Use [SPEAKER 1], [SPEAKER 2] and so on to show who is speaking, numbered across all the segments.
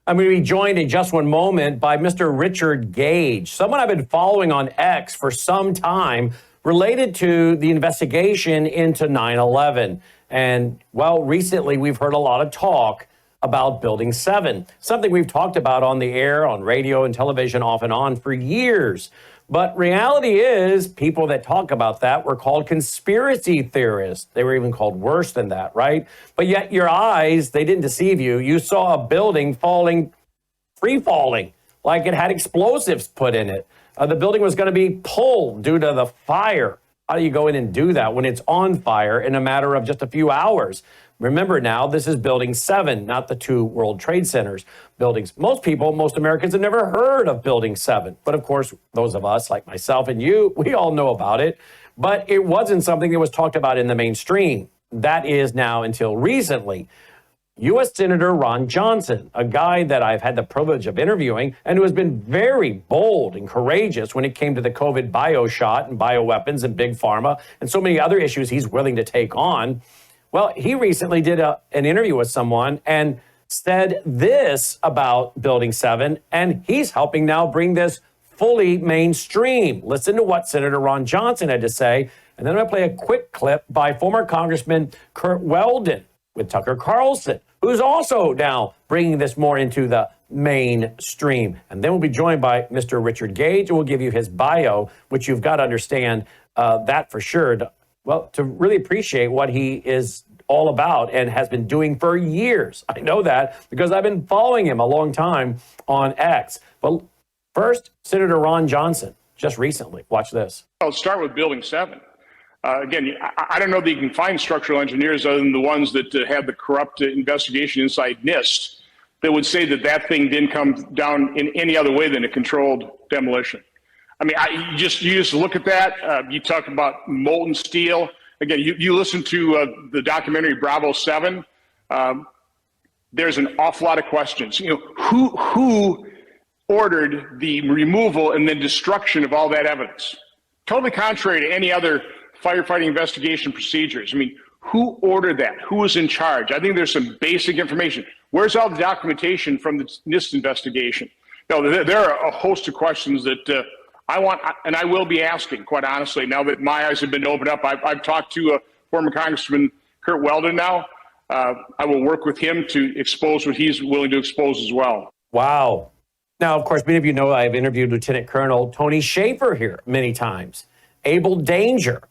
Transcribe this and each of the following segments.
[SPEAKER 1] I'm going to be joined in just one moment by Mr. Richard Gage, someone I've been following on X for some time related to the investigation into 9/11. And, well, recently we've heard a lot of talk about Building 7, something we've talked about on the air, on radio and television off and on for years. But reality is, people that talk about that were called conspiracy theorists. They were even called worse than that, right? But yet your eyes, they didn't deceive you. You saw a building falling, free falling, like it had explosives put in it. The building was going to be pulled due to the fire. How do you go in and do that when it's on fire in a matter of just a few hours? Remember now, this is Building 7, not the two World Trade Centers buildings. Most people, most Americans have never heard of Building 7. But of course, those of us like myself and you, we all know about it. But it wasn't something that was talked about in the mainstream. That is now until recently. U.S. Senator Ron Johnson, a guy that I've had the privilege of interviewing and who has been very bold and courageous when it came to the COVID bio shot and bioweapons and big pharma and so many other issues he's willing to take on. Well, he recently did an interview with someone and said this about Building 7, and he's helping now bring this fully mainstream. Listen to what Senator Ron Johnson had to say, and then I'm going to play a quick clip by former Congressman Curt Weldon with Tucker Carlson, who's also now bringing this more into the mainstream. And then we'll be joined by Mr. Richard Gage, and we'll give you his bio, which you've got to understand that for sure. To really appreciate what he is all about and has been doing for years. I know that because I've been following him a long time on X. But first, Senator Ron Johnson, just recently. Watch this.
[SPEAKER 2] I'll start with Building 7. Again, I don't know that you can find structural engineers other than the ones that had the corrupt investigation inside NIST that would say that that thing didn't come down in any other way than a controlled demolition. I mean, you just look at that. You talk about molten steel. Again, you listen to the documentary Bravo 7. There's an awful lot of questions. You know, who ordered the removal and then destruction of all that evidence? Totally contrary to any other firefighting investigation procedures. I mean, who ordered that? Who was in charge? I think there's some basic information. Where's all the documentation from the NIST investigation? No, there are a host of questions that I want, and I will be asking, quite honestly, now that my eyes have been opened up. I've talked to former Congressman Curt Weldon now. I will work with him to expose what he's willing to expose as well.
[SPEAKER 1] Wow. Now, of course, many of you know I've interviewed Lieutenant Colonel Tony Shaffer here many times. Able Danger.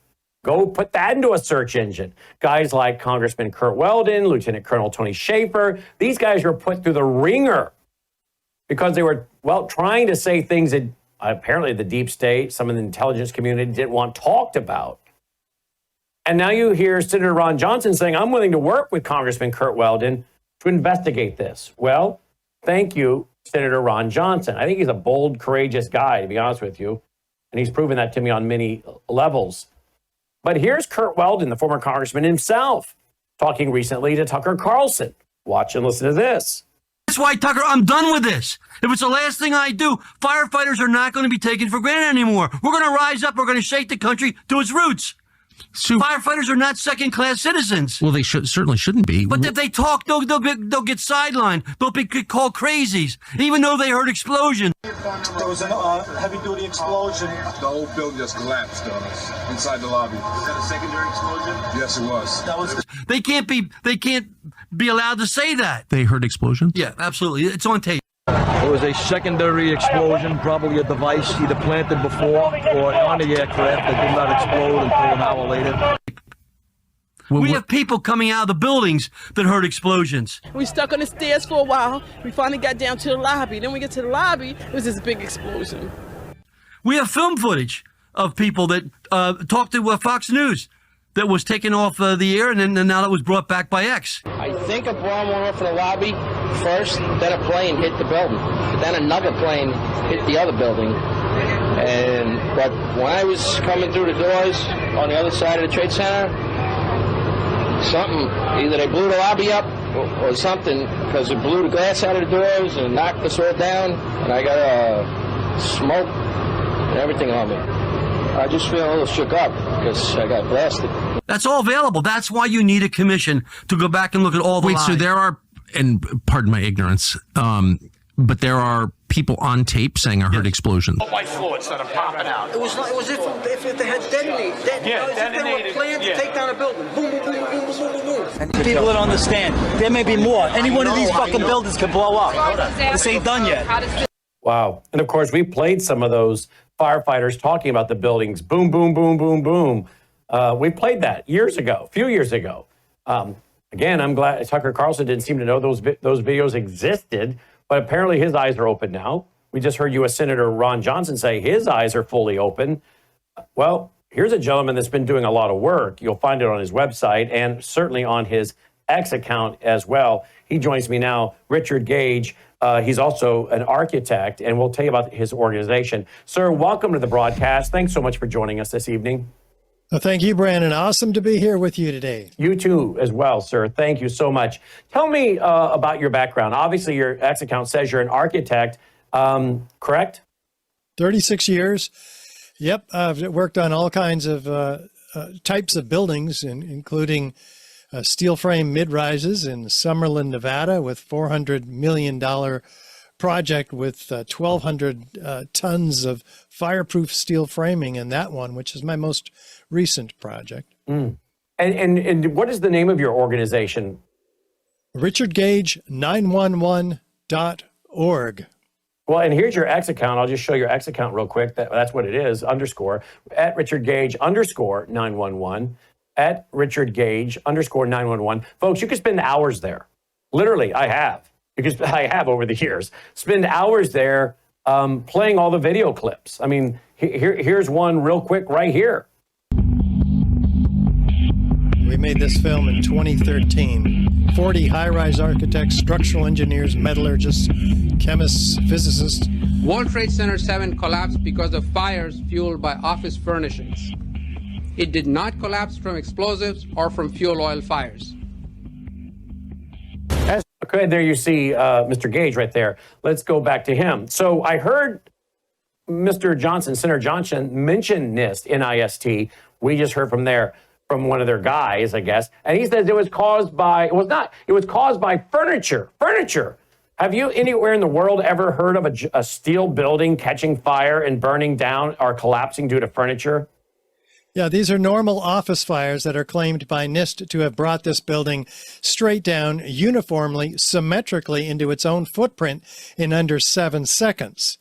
[SPEAKER 1] Go put that into a search engine. Guys like Congressman Curt Weldon, Lieutenant Colonel Tony Shaffer, these guys were put through the ringer because they were, trying to say things that apparently the deep state, some of the intelligence community didn't want talked about. And now you hear Senator Ron Johnson saying, I'm willing to work with Congressman Curt Weldon to investigate this. Well, thank you, Senator Ron Johnson. I think he's a bold, courageous guy, to be honest with you. And he's proven that to me on many levels. But here's Curt Weldon, the former congressman himself, talking recently to Tucker Carlson. Watch and listen to this.
[SPEAKER 3] That's why, Tucker, I'm done with this. If it's the last thing I do, firefighters are not going to be taken for granted anymore. We're going to rise up. We're going to shake the country to its roots. So, firefighters are not second-class citizens.
[SPEAKER 4] Well, they certainly shouldn't be.
[SPEAKER 3] But if they talk, they'll get sidelined. They'll be called crazies, even though they heard explosions.
[SPEAKER 5] There was a heavy-duty explosion.
[SPEAKER 6] The whole building just collapsed on us inside the lobby.
[SPEAKER 5] Was that a secondary explosion?
[SPEAKER 6] Yes, it was.
[SPEAKER 5] That was.
[SPEAKER 3] They can't be allowed to say that.
[SPEAKER 4] They heard explosions?
[SPEAKER 3] Yeah, absolutely. It's on tape.
[SPEAKER 7] It was a secondary explosion, probably a device either planted before or on the aircraft that did not explode until an hour later.
[SPEAKER 3] We have people coming out of the buildings that heard explosions.
[SPEAKER 8] We stuck on the stairs for a while. We finally got down to the lobby. Then we get to the lobby, it was this big explosion.
[SPEAKER 3] We have film footage of people that talked to Fox News that was taken off the air, and then now that was brought back by X.
[SPEAKER 9] I think a bomb went off in the lobby first, then a plane hit the building. Then another plane hit the other building. But when I was coming through the doors on the other side of the Trade Center, either they blew the lobby up or something, because it blew the glass out of the doors and knocked us all down, and I got smoke and everything on me. I just feel a little shook up because I got blasted.
[SPEAKER 3] That's all available. That's why you need a commission to go back and look at all the lies.
[SPEAKER 4] So there are and pardon my ignorance, but there are people on tape saying I heard explosions.
[SPEAKER 5] White fluids that are popping out.
[SPEAKER 10] It was if they had detonated. Detonated. If they were planned to take down a building. Boom, boom, boom, boom, boom, boom, boom.
[SPEAKER 5] And people don't understand. There may be more. Any one of these fucking buildings could blow up. This ain't done yet.
[SPEAKER 1] Wow. And of course, we played some of those firefighters talking about the buildings. Boom, boom, boom, boom, boom. We played that years ago, a few years ago. Again, I'm glad Tucker Carlson didn't seem to know those videos existed, but apparently his eyes are open now. We just heard U.S. Senator Ron Johnson say his eyes are fully open. Well, here's a gentleman that's been doing a lot of work. You'll find it on his website and certainly on his X account as well. He joins me now, Richard Gage. He's also an architect, and we'll tell you about his organization. Sir, welcome to the broadcast. Thanks so much for joining us this evening.
[SPEAKER 11] Well, thank you, Brandon. Awesome to be here with you today.
[SPEAKER 1] You too, as well, sir. Thank you so much. Tell me about your background. Obviously, your X account says you're an architect, correct?
[SPEAKER 11] 36 years. Yep. I've worked on all kinds of types of buildings, including steel frame mid-rises in Summerlin, Nevada, with $400 million project with 1,200 tons of fireproof steel framing in that one, which is my most recent project.
[SPEAKER 1] Mm. And what is the name of your organization?
[SPEAKER 11] RichardGage911.org.
[SPEAKER 1] Well, and here's your X account. I'll just show your X account real quick. That's what it is, _, at RichardGage_911. At RichardGage_911. Folks, you can spend hours there. Literally, I have. Because I have over the years. Spend hours there playing all the video clips. I mean, here's one real quick right here.
[SPEAKER 11] We made this film in 2013. 40 high-rise architects, structural engineers, metallurgists, chemists, physicists.
[SPEAKER 12] World Trade Center 7 collapsed because of fires fueled by office furnishings. It did not collapse from explosives or from fuel oil fires.
[SPEAKER 1] Okay, there you see Mr. Gage right there. Let's go back to him. So I heard Mr. Johnson, Senator Johnson, mention NIST, N-I-S-T. We just heard from one of their guys, I guess. And he says it was caused by, it was caused by furniture. Furniture. Have you anywhere in the world ever heard of a steel building catching fire and burning down or collapsing due to furniture?
[SPEAKER 11] Yeah, these are normal office fires that are claimed by NIST to have brought this building straight down uniformly, symmetrically into its own footprint in under 7 seconds.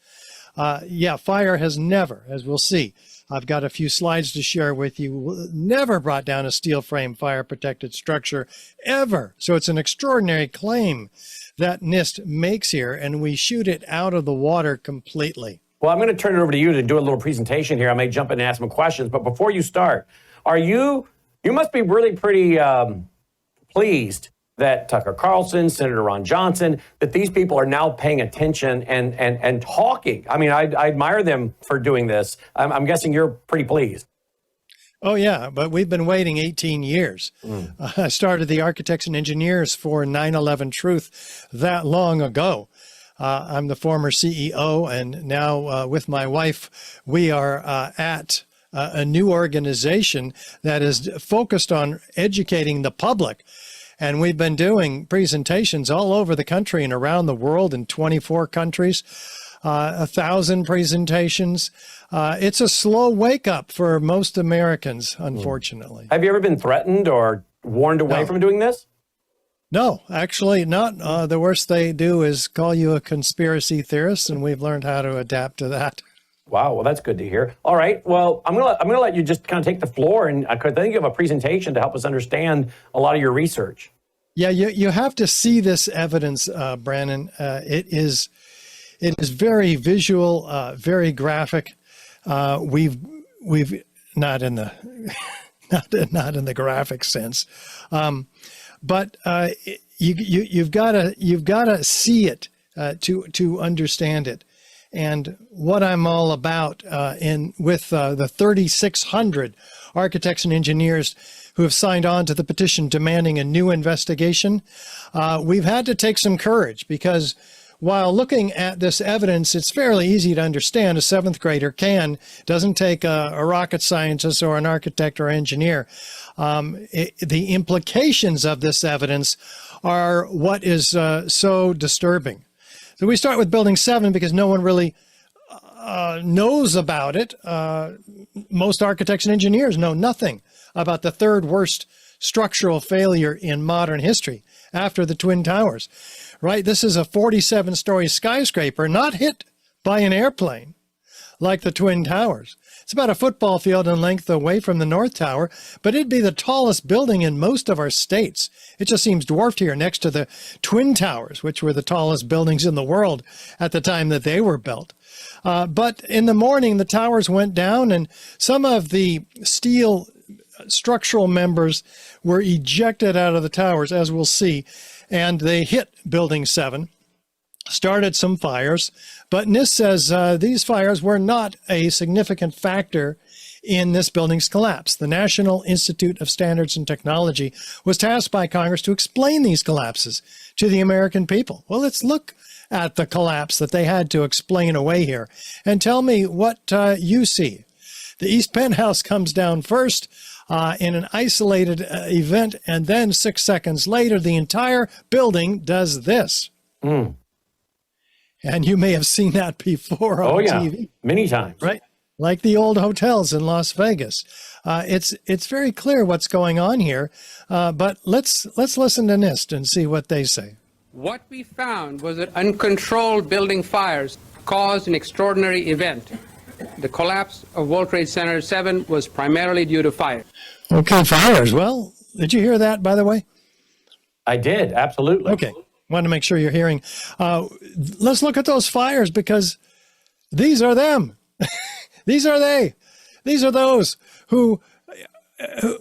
[SPEAKER 11] Yeah, fire has never, as we'll see, I've got a few slides to share with you, never brought down a steel frame fire protected structure ever. So it's an extraordinary claim that NIST makes here, and we shoot it out of the water completely.
[SPEAKER 1] Well, I'm going to turn it over to you to do a little presentation here. I may jump in and ask some questions, but before you start, you must be really pretty pleased that Tucker Carlson, Senator Ron Johnson, that these people are now paying attention and talking. I mean, I admire them for doing this. I'm guessing you're pretty pleased.
[SPEAKER 11] Oh, yeah, but we've been waiting 18 years. I started the Architects and Engineers for 9/11 Truth that long ago. I'm the former CEO, and now with my wife, we are at a new organization that is focused on educating the public. And we've been doing presentations all over the country and around the world in 24 countries, 1,000 presentations. It's a slow wake up for most Americans, unfortunately.
[SPEAKER 1] Have you ever been threatened or warned away from doing this?
[SPEAKER 11] No, actually not. The worst they do is call you a conspiracy theorist, and we've learned how to adapt to that.
[SPEAKER 1] Wow, well, that's good to hear. All right, well, I'm gonna let you just kind of take the floor, and I think you have a presentation to help us understand a lot of your research.
[SPEAKER 11] Yeah, you have to see this evidence, Brandon. It is very visual, very graphic. We've not in the not in the graphic sense. But you've got to see it to understand it. And what I'm all about with the 3,600 architects and engineers who have signed on to the petition demanding a new investigation, we've had to take some courage, because while looking at this evidence, it's fairly easy to understand. A 7th grader doesn't take a rocket scientist or an architect or engineer. The implications of this evidence are what is so disturbing. So we start with Building 7 because no one really knows about it. Most architects and engineers know nothing about the third worst structural failure in modern history after the Twin Towers, right? This is a 47-story skyscraper not hit by an airplane like the Twin Towers. It's about a football field in length away from the North Tower, but it'd be the tallest building in most of our states. It just seems dwarfed here next to the Twin Towers, which were the tallest buildings in the world at the time that they were built. But in the morning, the towers went down, and some of the steel structural members were ejected out of the towers, as we'll see, and they hit Building 7, started some fires. But NIST says these fires were not a significant factor in this building's collapse. The National Institute of Standards and Technology was tasked by Congress to explain these collapses to the American people. Well, let's look at the collapse that they had to explain away here and tell me what you see. The East Penthouse comes down first in an isolated event, and then 6 seconds later, the entire building does this. And you may have seen that before on TV.
[SPEAKER 1] Many times.
[SPEAKER 11] Right? Like the old hotels in Las Vegas. It's very clear what's going on here, but let's listen to NIST and see what they say.
[SPEAKER 12] What we found was that uncontrolled building fires caused an extraordinary event. The collapse of World Trade Center 7 was primarily due to fire.
[SPEAKER 11] Okay, fires. Well, did you hear that, by the way?
[SPEAKER 1] I did, absolutely.
[SPEAKER 11] Okay, wanted to make sure you're hearing. Let's look at those fires, because these are them. These are they. These are those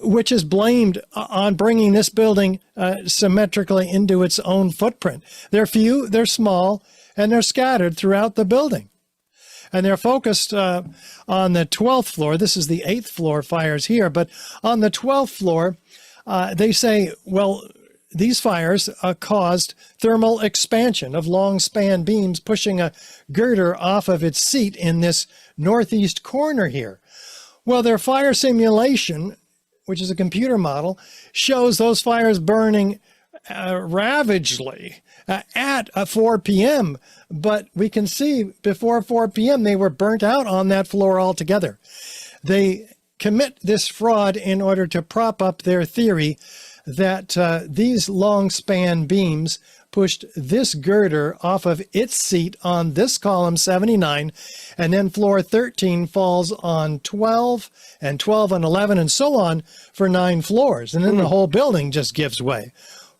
[SPEAKER 11] which is blamed on bringing this building symmetrically into its own footprint. They're few, they're small, and they're scattered throughout the building. And they're focused on the 12th floor. This is the 8th floor fires here, but on the 12th floor, they say, well, these fires caused thermal expansion of long span beams pushing a girder off of its seat in this northeast corner here. Well, their fire simulation, which is a computer model, shows those fires burning ravagely at 4 p.m., but we can see before 4 p.m. they were burnt out on that floor altogether. They commit this fraud in order to prop up their theory that these long span beams pushed this girder off of its seat on this column 79, and then floor 13 falls on 12 and 12 and 11 and so on for 9 floors, and then the whole building just gives way.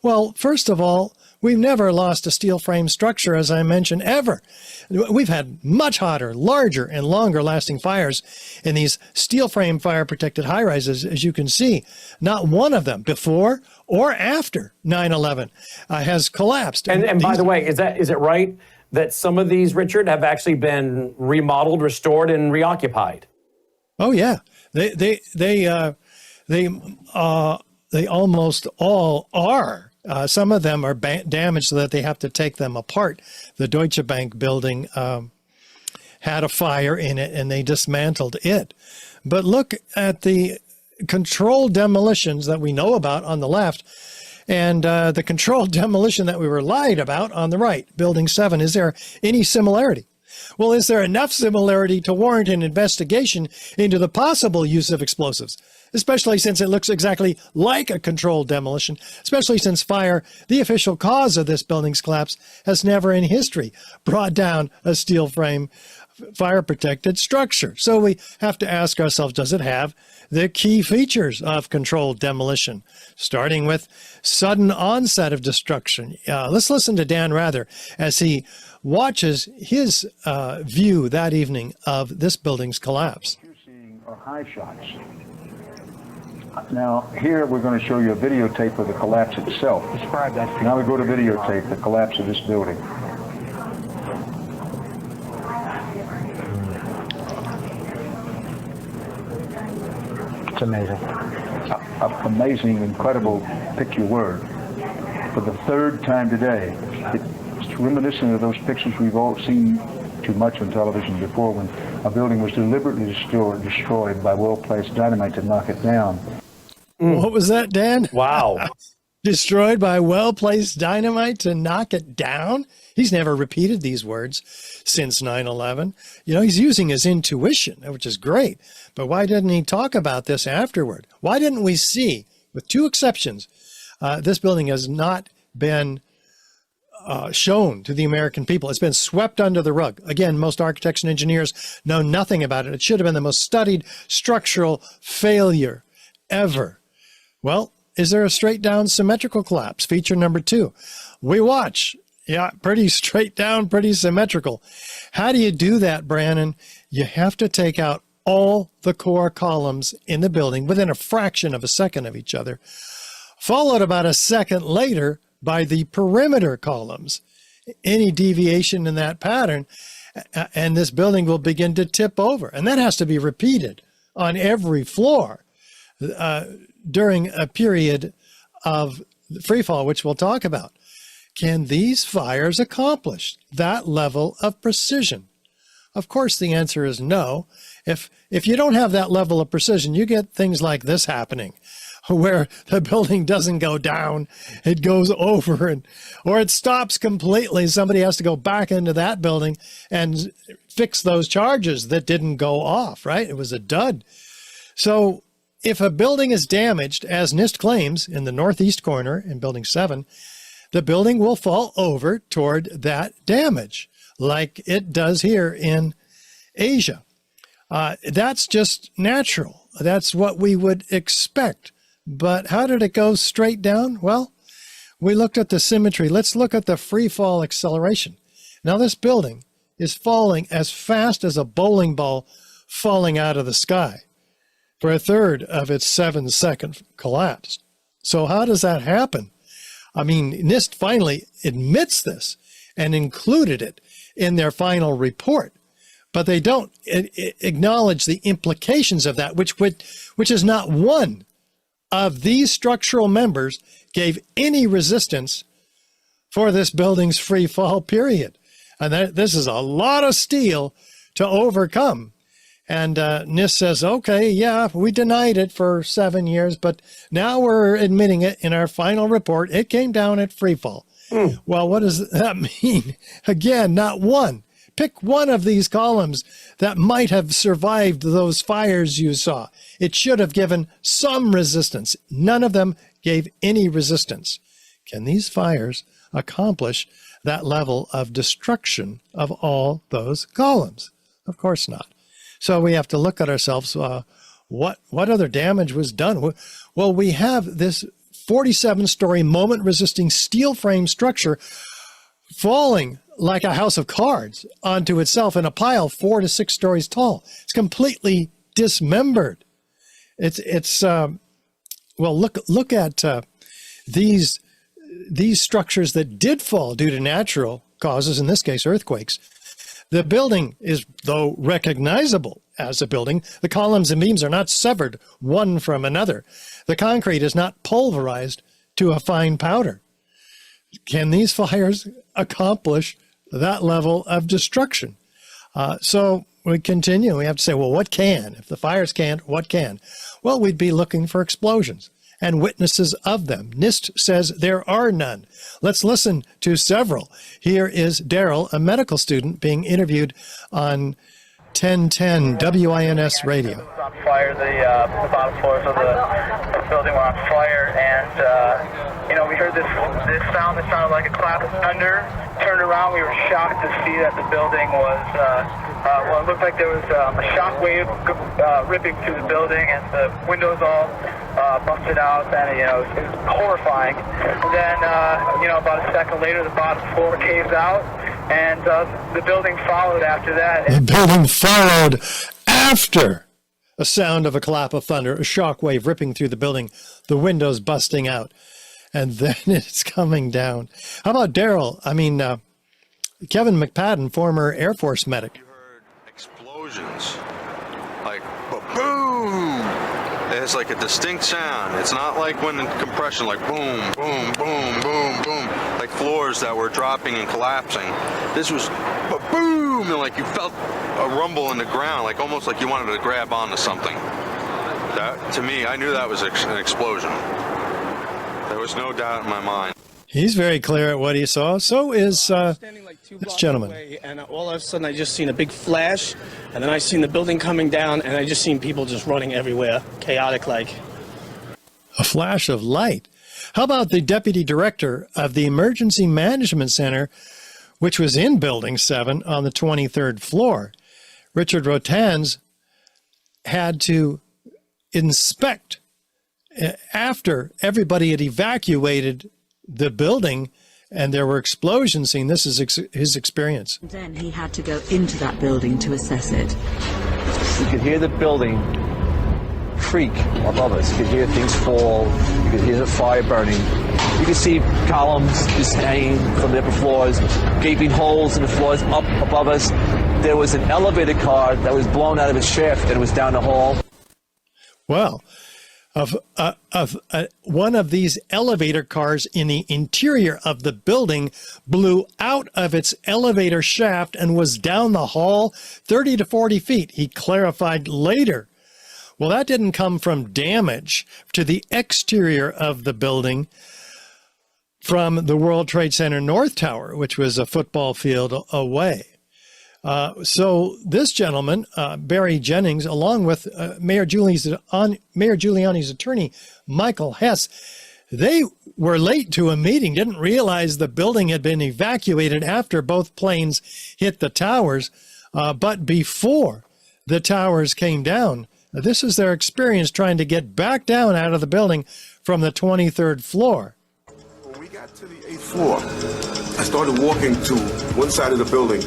[SPEAKER 11] Well, first of all, we've never lost a steel frame structure, as I mentioned, ever. We've had much hotter, larger, and longer lasting fires in these steel frame fire protected high rises, as you can see. Not one of them before or after 9/11 has collapsed.
[SPEAKER 1] And by the way, is it right that some of these, Richard, have actually been remodeled, restored, and reoccupied?
[SPEAKER 11] Oh yeah, they almost all are. Some of them are damaged so that they have to take them apart. The Deutsche Bank building had a fire in it, and they dismantled it. But look at the controlled demolitions that we know about on the left, and the controlled demolition that we were lied about on the right, Building 7. Is there any similarity? Well, is there enough similarity to warrant an investigation into the possible use of explosives, especially since it looks exactly like a controlled demolition, especially since fire, the official cause of this building's collapse, has never in history brought down a steel frame fire-protected structure. So we have to ask ourselves, does it have the key features of controlled demolition, starting with sudden onset of destruction? Let's listen to Dan Rather as he watches his view that evening of this building's collapse.
[SPEAKER 13] What you're seeing are high shots. Now, here we're going to show you a videotape of the collapse itself. Describe that. Now we go to videotape the collapse of this building.
[SPEAKER 14] It's amazing.
[SPEAKER 13] Amazing, incredible, pick your word. For the third time today, it's reminiscent of those pictures we've all seen too much on television before, when a building was deliberately destroyed by well-placed dynamite to knock it down.
[SPEAKER 11] What was that, Dan?
[SPEAKER 1] Wow.
[SPEAKER 11] destroyed by well-placed dynamite to knock it down? He's never repeated these words since 9/11. You know, he's using his intuition, which is great. But why didn't he talk about this afterward? Why didn't we see, with two exceptions, this building has not been shown to the American people. It's been swept under the rug. Again, most architects and engineers know nothing about it. It should have been the most studied structural failure ever. Well, is there a straight down symmetrical collapse? Feature number 2. We watch. Yeah, pretty straight down, pretty symmetrical. How do you do that, Brannon? You have to take out all the core columns in the building within a fraction of a second of each other, followed about a second later by the perimeter columns. Any deviation in that pattern, and this building will begin to tip over. And that has to be repeated on every floor during a period of free fall, which we'll talk about. Can these fires accomplish that level of precision? Of course, the answer is no. If you don't have that level of precision, you get things like this happening, where the building doesn't go down, it goes over, or it stops completely. Somebody has to go back into that building and fix those charges that didn't go off, right? It was a dud. So if a building is damaged, as NIST claims in the northeast corner in Building 7, the building will fall over toward that damage, like it does here in Asia. That's just natural. That's what we would expect. But how did it go straight down? Well, we looked at the symmetry. Let's look at the free fall acceleration. Now, this building is falling as fast as a bowling ball falling out of the sky for a third of its 7-second collapse. So how does that happen? I mean, NIST finally admits this and included it in their final report, but they don't acknowledge the implications of that, which is not one of these structural members gave any resistance for this building's free fall period. And this is a lot of steel to overcome. And NIST says, okay, yeah, we denied it for 7 years, but now we're admitting it in our final report. It came down at free fall. Well, what does that mean? Again, not one. Pick one of these columns that might have survived those fires you saw. It should have given some resistance. None of them gave any resistance. Can these fires accomplish that level of destruction of all those columns? Of course not. So we have to look at ourselves. What other damage was done? Well, we have this 47-story moment-resisting steel frame structure falling like a house of cards onto itself in a pile 4 to 6 stories tall. It's completely dismembered. Well, look at these structures that did fall due to natural causes, in this case earthquakes. The building is, though recognizable as a building, the columns and beams are not severed one from another. The concrete is not pulverized to a fine powder. Can these fires accomplish that level of destruction? So we continue. We have to say, well, what can? If the fires can't, what can? Well, we'd be looking for explosions and witnesses of them. NIST says there are none. Let's listen to several. Here is Daryl, a medical student, being interviewed on 1010 WINS radio.
[SPEAKER 15] On fire, the bottom floors of the building were on fire, and we heard this sound that sounded like a clap of thunder. Turned around, we were shocked to see that the building was, it looked like there was a shock wave ripping through the building, and the windows all busted out, and it was horrifying. And then, about a second later, the bottom floor caves out, and the building followed after that.
[SPEAKER 11] The building followed after a sound of a clap of thunder, a shock wave ripping through the building, the windows busting out, and then it's coming down. How about Daryl? I mean, Kevin McPadden, former Air Force medic.
[SPEAKER 16] You heard explosions, like boom. It's like a distinct sound. It's not like when in compression, like boom, boom, boom, boom, boom, like floors that were dropping and collapsing. This was boom, and like you felt a rumble in the ground, like almost like you wanted to grab onto something. That, to me, I knew that was an explosion. There was no doubt in my mind.
[SPEAKER 11] He's very clear at what he saw. So is this gentleman.
[SPEAKER 10] Away, and all of a sudden I just seen a big flash, and then I seen the building coming down, and I just seen people just running everywhere, chaotic like.
[SPEAKER 11] A flash of light. How about the deputy director of the Emergency Management Center, which was in Building 7 on the 23rd floor? Richard Rotans had to inspect after everybody had evacuated the building and there were explosions seen. This is his experience.
[SPEAKER 17] Then he had to go into that building to assess it.
[SPEAKER 7] You could hear the building creak above us. You could hear things fall. You could hear the fire burning. You could see columns just hanging from the upper floors, gaping holes in the floors up above us. There was an elevator car that was blown out of its shaft and it was down the hall.
[SPEAKER 11] Well, one of these elevator cars in the interior of the building blew out of its elevator shaft and was down the hall 30 to 40 feet, he clarified later. Well, that didn't come from damage to the exterior of the building from the World Trade Center North Tower, which was a football field away. So this gentleman, Barry Jennings, along with Mayor Giuliani's attorney, Michael Hess, they were late to a meeting, didn't realize the building had been evacuated after both planes hit the towers, but before the towers came down. This is their experience trying to get back down out of the building from the 23rd floor.
[SPEAKER 6] When we got to the 8th floor, I started walking to one side of the building.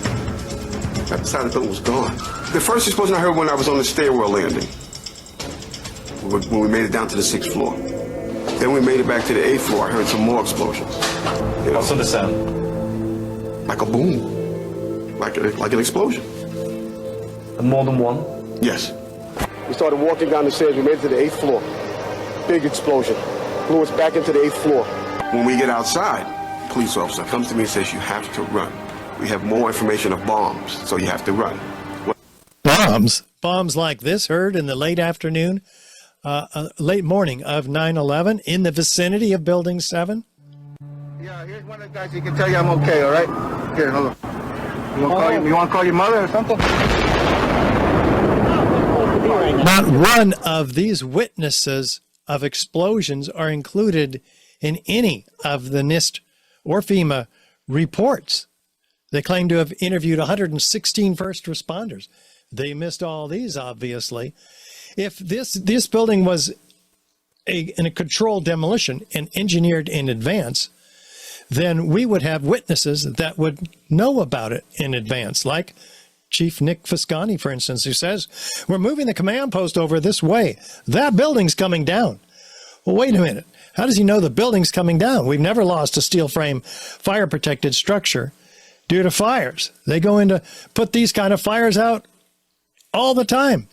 [SPEAKER 6] That side of the building was gone. The first explosion I heard when I was on the stairwell landing, when we made it down to the 6th floor. Then we made it back to the 8th floor. I heard some more explosions.
[SPEAKER 18] What's the sound?
[SPEAKER 6] Like a boom, like an explosion.
[SPEAKER 18] And more than one?
[SPEAKER 6] Yes. We started walking down the stairs. We made it to the 8th floor. Big explosion. Blew us back into the 8th floor. When we get outside, a police officer comes to me and says, "You have to run. We have more information of bombs, so you have to run."
[SPEAKER 11] Bombs? Bombs like this heard in the late afternoon, late morning of 9/11 in the vicinity of Building 7?
[SPEAKER 19] Yeah, here's one of the guys. He can tell you I'm okay, all right? Here, hold on. You want to call your mother or something?
[SPEAKER 11] Not one of these witnesses of explosions are included in any of the NIST or FEMA reports. They claim to have interviewed 116 first responders. They missed all these, obviously. If this building was in a controlled demolition and engineered in advance, then we would have witnesses that would know about it in advance, like Chief Nick Fiscani, for instance, who says, "We're moving the command post over this way. That building's coming down." Well, wait a minute. How does he know the building's coming down? We've never lost a steel frame fire-protected structure due to fires. They go in to put these kind of fires out all the time.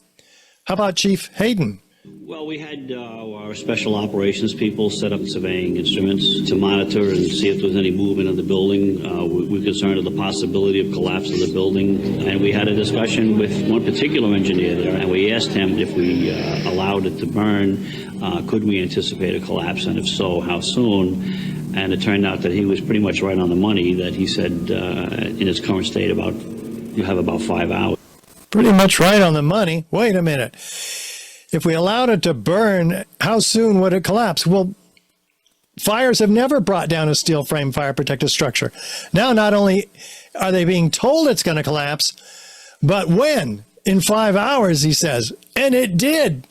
[SPEAKER 11] How about Chief Hayden?
[SPEAKER 20] Well, we had our special operations people set up surveying instruments to monitor and see if there was any movement of the building. We're concerned of the possibility of collapse of the building. And we had a discussion with one particular engineer there, and we asked him if we allowed it to burn, could we anticipate a collapse, and if so, how soon? And it turned out that he was pretty much right on the money, that he said in its current state you have about 5 hours.
[SPEAKER 11] Pretty much right on the money. Wait a minute. If we allowed it to burn, how soon would it collapse? Well, fires have never brought down a steel frame fire protected structure. Now, not only are they being told it's going to collapse, but when? In 5 hours, he says. And it did.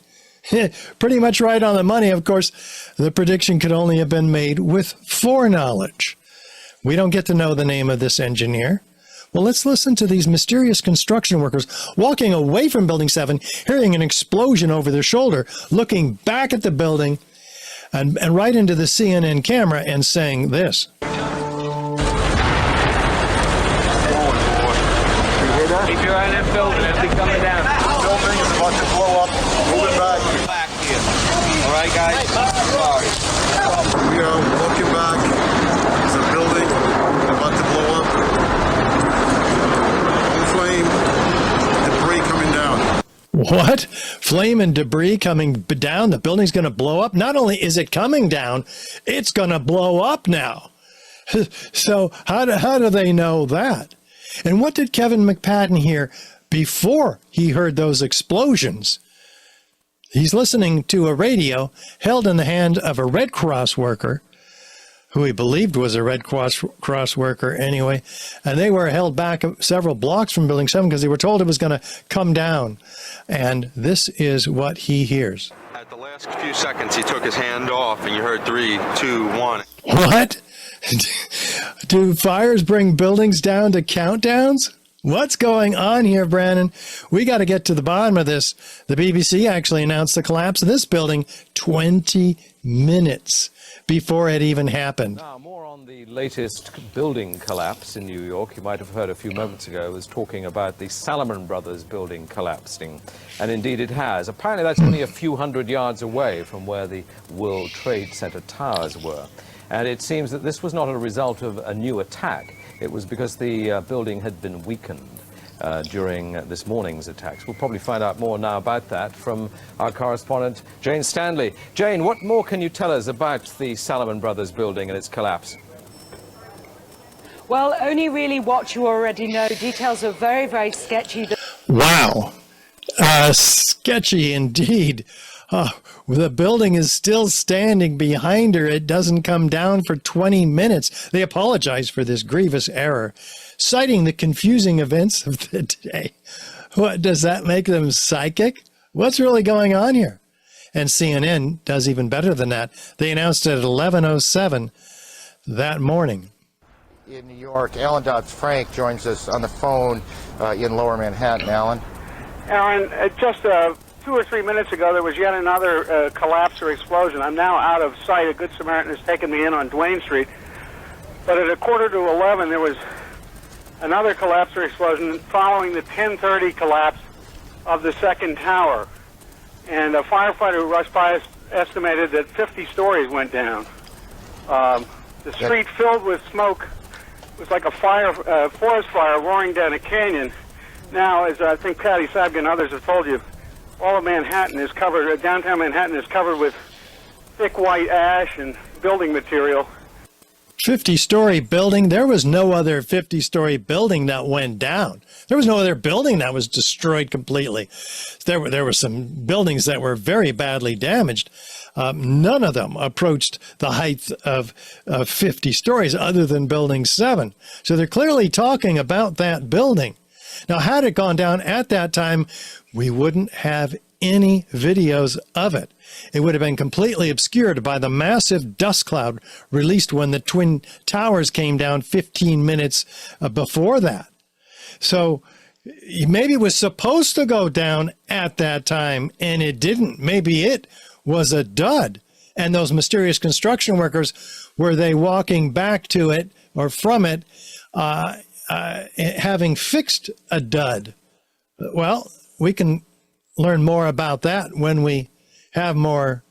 [SPEAKER 11] Pretty much right on the money. Of course, the prediction could only have been made with foreknowledge. We don't get to know the name of this engineer. Well, let's listen to these mysterious construction workers walking away from Building 7, hearing an explosion over their shoulder, looking back at the building and right into the CNN camera and saying this.
[SPEAKER 19] You hear that?
[SPEAKER 15] Keep your eye on that building. It'll be coming down.
[SPEAKER 19] The building is about to blow up. Moving back here.
[SPEAKER 15] All right, guys?
[SPEAKER 19] Sorry.
[SPEAKER 6] We are walking back. There's a building about to blow up. Flame, debris coming down.
[SPEAKER 11] What? Flame and debris coming down? The building's going to blow up? Not only is it coming down, it's going to blow up now. So how do they know that? And what did Kevin McPadden hear before he heard those explosions? He's listening to a radio held in the hand of a Red Cross worker, who he believed was a Red Cross worker anyway, and they were held back several blocks from Building 7 because they were told it was going to come down. And this is what he hears.
[SPEAKER 16] At the last few seconds, he took his hand off, and you heard 3, 2, 1.
[SPEAKER 11] What? Do fires bring buildings down to countdowns? What's going on here, Brandon? We got to get to the bottom of this. The BBC actually announced the collapse of this building 20 minutes before it even happened.
[SPEAKER 21] Now, more on the latest building collapse in New York. You might have heard a few moments ago, I was talking about the Salomon Brothers building collapsing. And indeed it has. Apparently that's only a few hundred yards away from where the World Trade Center towers were. And it seems that this was not a result of a new attack. It was because the building had been weakened during this morning's attacks. We'll probably find out more now about that from our correspondent, Jane Stanley. Jane, what more can you tell us about the Salomon Brothers building and its collapse?
[SPEAKER 22] Well, only really what you already know. Details are very, very sketchy.
[SPEAKER 11] Wow. Sketchy indeed. The building is still standing behind her. It doesn't come down for 20 minutes. They apologize for this grievous error, citing the confusing events of the day. What, does that make them psychic? What's really going on here? And CNN does even better than that. They announced it at 11:07 that morning.
[SPEAKER 19] In New York, Alan Dodd-Frank joins us on the phone in Lower Manhattan. Alan?
[SPEAKER 23] Alan, just 2 or 3 minutes ago, there was yet another collapse or explosion. I'm now out of sight. A Good Samaritan has taken me in on Duane Street. But at 11:15, there was another collapse or explosion following the 10:30 collapse of the second tower. And a firefighter who rushed by estimated that 50 stories went down. The street filled with smoke. It was like a forest fire roaring down a canyon. Now, as I think Patty Sabga and others have told you, all of Manhattan is covered, downtown Manhattan is covered with thick white ash and building material.
[SPEAKER 11] 50-story building. There was no other 50-story building that went down. There was no other building that was destroyed completely. There were some buildings that were very badly damaged. None of them approached the height of 50 stories other than Building 7. So they're clearly talking about that building. Now, had it gone down at that time, we wouldn't have any videos of it. It would have been completely obscured by the massive dust cloud released when the Twin Towers came down 15 minutes before that. So maybe it was supposed to go down at that time and it didn't. Maybe it was a dud. And those mysterious construction workers, were they walking back to it or from it, having fixed a dud? Well, we can learn more about that when we have more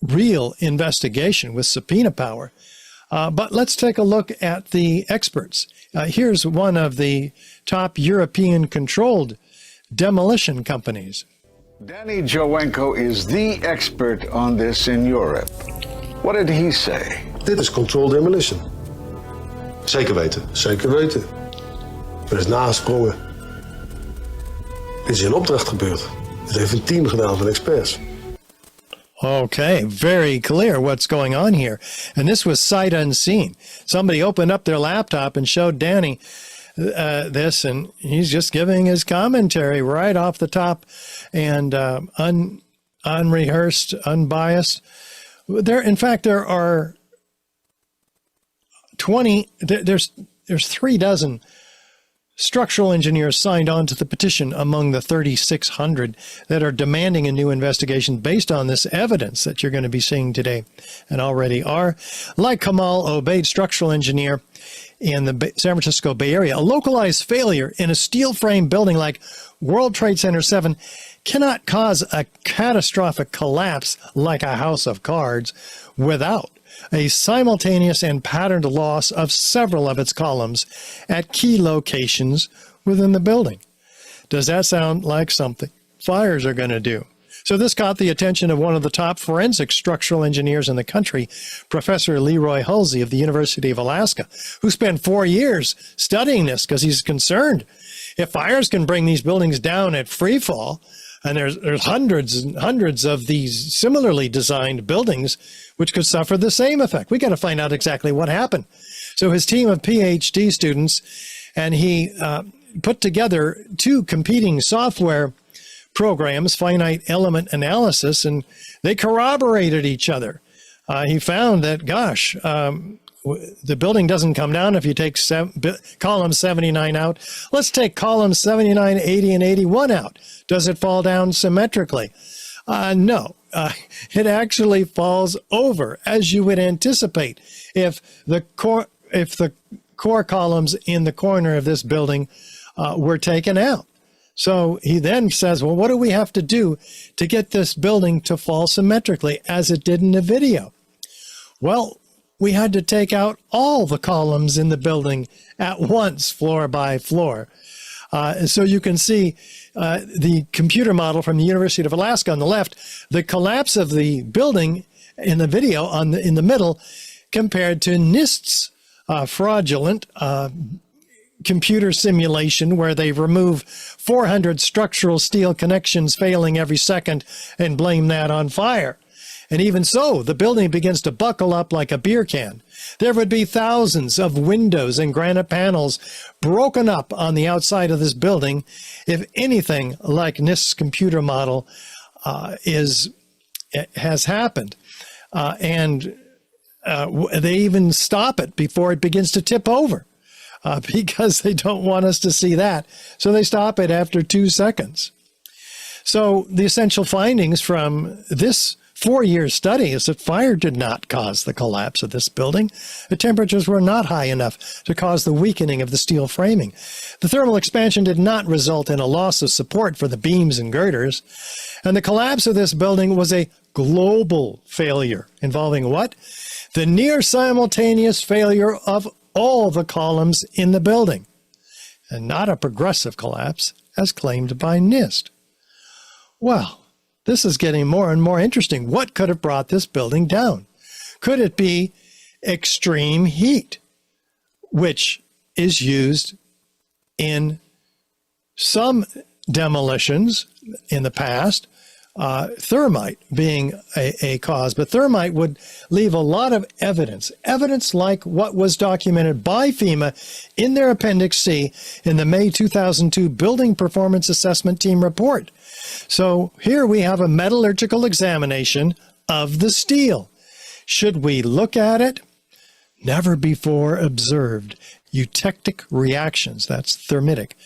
[SPEAKER 11] real investigation with subpoena power. But let's take a look at the experts. Here's one of the top European-controlled demolition companies.
[SPEAKER 24] Danny Jowenko is the expert on this in Europe. What did he say?
[SPEAKER 25] Dit is controlled demolition. Zeker weten. Zeker weten. Er is nagesprongen. Dit is in opdracht gebeurd. Dit heeft een team gedaan van experts.
[SPEAKER 11] Okay, very clear what's going on here. And this was sight unseen. Somebody opened up their laptop and showed Danny this, and he's just giving his commentary right off the top and unrehearsed, unbiased. In fact, there are 20, there's 36 structural engineers signed on to the petition among the 3,600 that are demanding a new investigation based on this evidence that you're going to be seeing today and already are. Like Kamal Obeid, structural engineer in the San Francisco Bay Area, a localized failure in a steel frame building like World Trade Center 7 cannot cause a catastrophic collapse like a house of cards without a simultaneous and patterned loss of several of its columns at key locations within the building. Does that sound like something fires are going to do? So this caught the attention of one of the top forensic structural engineers in the country, Professor Leroy Hulsey of the University of Alaska, who spent 4 years studying this because he's concerned. If fires can bring these buildings down at free fall, and there's hundreds and hundreds of these similarly designed buildings which could suffer the same effect. We got to find out exactly what happened. So his team of PhD students, and he put together 2 competing software programs, finite element analysis, and they corroborated each other. He found that, gosh, the building doesn't come down if you take column 79 out. Let's take columns 79, 80, and 81 out. Does it fall down symmetrically? No. It actually falls over, as you would anticipate if the core columns in the corner of this building were taken out. So he then says, well, what do we have to do to get this building to fall symmetrically as it did in the video? Well, we had to take out all the columns in the building at once, floor by floor. So you can see the computer model from the University of Alaska on the left, the collapse of the building in the video in the middle compared to NIST's fraudulent computer simulation where they remove 400 structural steel connections failing every second and blame that on fire. And even so, the building begins to buckle up like a beer can. There would be thousands of windows and granite panels broken up on the outside of this building if anything like NIST's computer model has happened. And they even stop it before it begins to tip over because they don't want us to see that. So they stop it after 2 seconds. So the essential findings from this 4-year study is that fire did not cause the collapse of this building. The temperatures were not high enough to cause the weakening of the steel framing. The thermal expansion did not result in a loss of support for the beams and girders. And the collapse of this building was a global failure involving what? The near simultaneous failure of all the columns in the building, and not a progressive collapse as claimed by NIST. Well, this is getting more and more interesting. What could have brought this building down? Could it be extreme heat, which is used in some demolitions in the past, thermite being a cause? But thermite would leave a lot of evidence like what was documented by FEMA in their Appendix C in the May 2002 Building Performance Assessment Team report. So here we have a metallurgical examination of the steel. Should we look at it? Never before observed eutectic reactions, that's thermitic,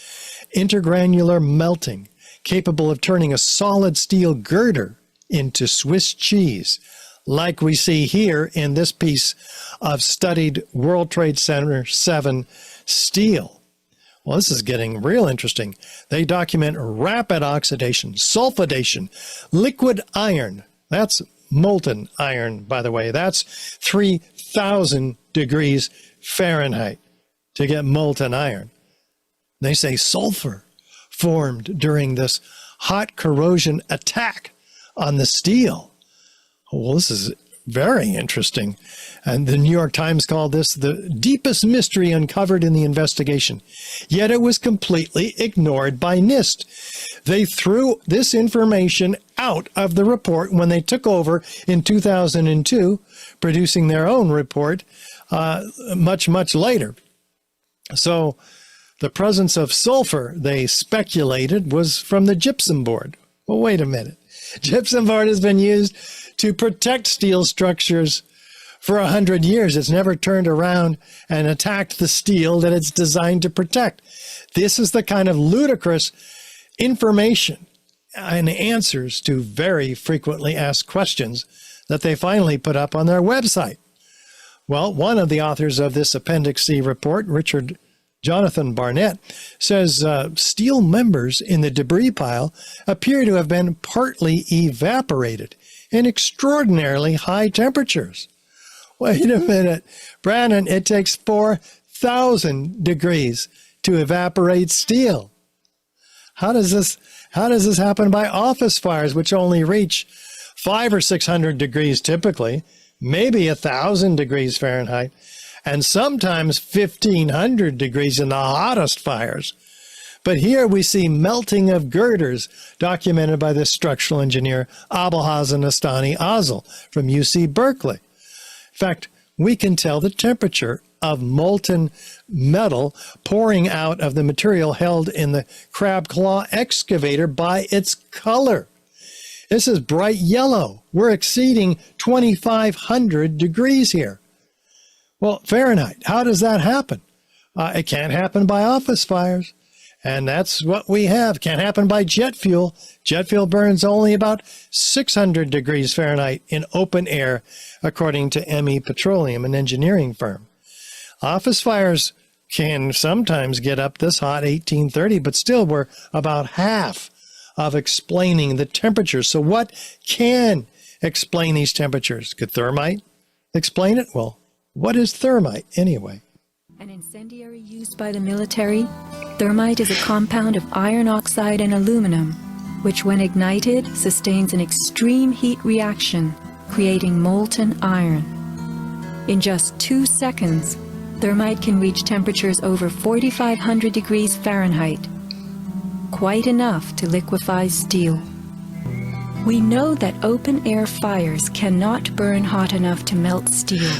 [SPEAKER 11] intergranular melting, capable of turning a solid steel girder into Swiss cheese, like we see here in this piece of studied World Trade Center 7 steel. Well, this is getting real interesting. They document rapid oxidation, sulfidation, liquid iron. That's molten iron, by the way. That's 3,000 degrees Fahrenheit to get molten iron. They say sulfur formed during this hot corrosion attack on the steel. Well, this is very interesting. And the New York Times called this the deepest mystery uncovered in the investigation. Yet it was completely ignored by NIST. They threw this information out of the report when they took over in 2002, producing their own report much, much later. So the presence of sulfur, they speculated, was from the gypsum board. Well, wait a minute. Gypsum board has been used to protect steel structures for 100 years. It's never turned around and attacked the steel that it's designed to protect. This is the kind of ludicrous information and answers to very frequently asked questions that they finally put up on their website. Well, one of the authors of this Appendix C report, Richard Jonathan Barnett, says steel members in the debris pile appear to have been partly evaporated in extraordinarily high temperatures. Wait a minute, Brandon, it takes 4,000 degrees to evaporate steel. How does this happen by office fires, which only reach 500 or 600 degrees typically, maybe 1,000 degrees Fahrenheit, and sometimes 1,500 degrees in the hottest fires? But here we see melting of girders documented by the structural engineer Abelhausen Astani Azel from UC Berkeley. In fact, we can tell the temperature of molten metal pouring out of the material held in the crab claw excavator by its color. This is bright yellow. We're exceeding 2,500 degrees here. Well, Fahrenheit, how does that happen? It can't happen by office fires. And that's what we have. Can't happen by jet fuel. Jet fuel burns only about 600 degrees Fahrenheit in open air, according to ME Petroleum, an engineering firm. Office fires can sometimes get up this hot, 1830, but still we're about half of explaining the temperatures. So what can explain these temperatures? Could thermite explain it? Well, what is thermite anyway?
[SPEAKER 2] An incendiary used by the military, thermite is a compound of iron oxide and aluminum, which when ignited sustains an extreme heat reaction, creating molten iron. In just 2 seconds, thermite can reach temperatures over 4,500 degrees Fahrenheit, quite enough to liquefy steel. We know that open-air fires cannot burn hot enough to melt steel,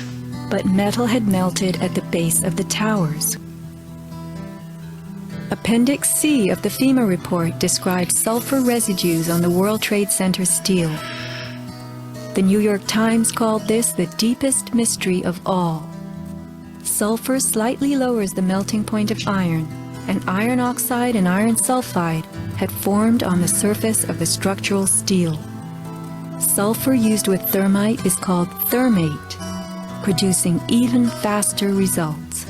[SPEAKER 2] but metal had melted at the base of the towers. Appendix C of the FEMA report describes sulfur residues on the World Trade Center steel. The New York Times called this the deepest mystery of all. Sulfur slightly lowers the melting point of iron, and iron oxide and iron sulfide had formed on the surface of the structural steel. Sulfur used with thermite is called thermate, producing even faster results.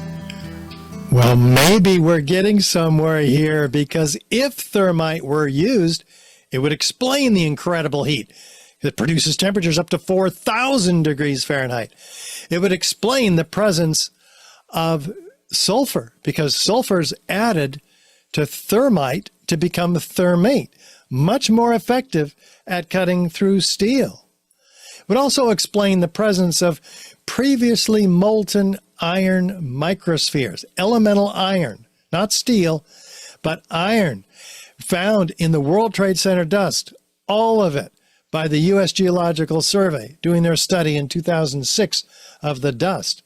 [SPEAKER 11] Well, maybe we're getting somewhere here, because if thermite were used, it would explain the incredible heat. It produces temperatures up to 4,000 degrees Fahrenheit. It would explain the presence of sulfur, because sulfur is added to thermite to become thermate, much more effective at cutting through steel. It would also explain the presence of previously molten iron microspheres, elemental iron, not steel, but iron, found in the World Trade Center dust, all of it, by the U.S. Geological Survey, doing their study in 2006 of the dust.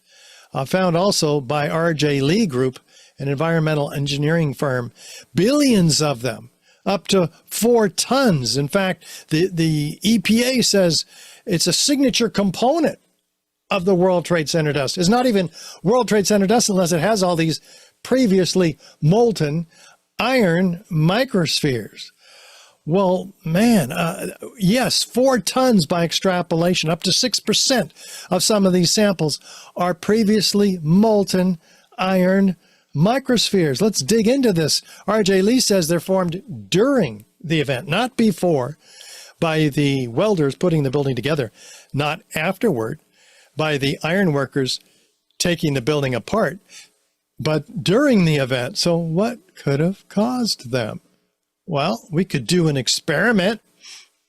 [SPEAKER 11] Found also by R.J. Lee Group, an environmental engineering firm, billions of them, up to 4 tons. In fact, the EPA says it's a signature component of the World Trade Center dust. It's not even World Trade Center dust unless it has all these previously molten iron microspheres. Well, man, yes, 4 tons by extrapolation, up to 6% of some of these samples are previously molten iron microspheres. Let's dig into this. R.J. Lee says they're formed during the event, not before, by the welders putting the building together, not afterward, by the iron workers taking the building apart, but during the event. So what could have caused them? Well, we could do an experiment.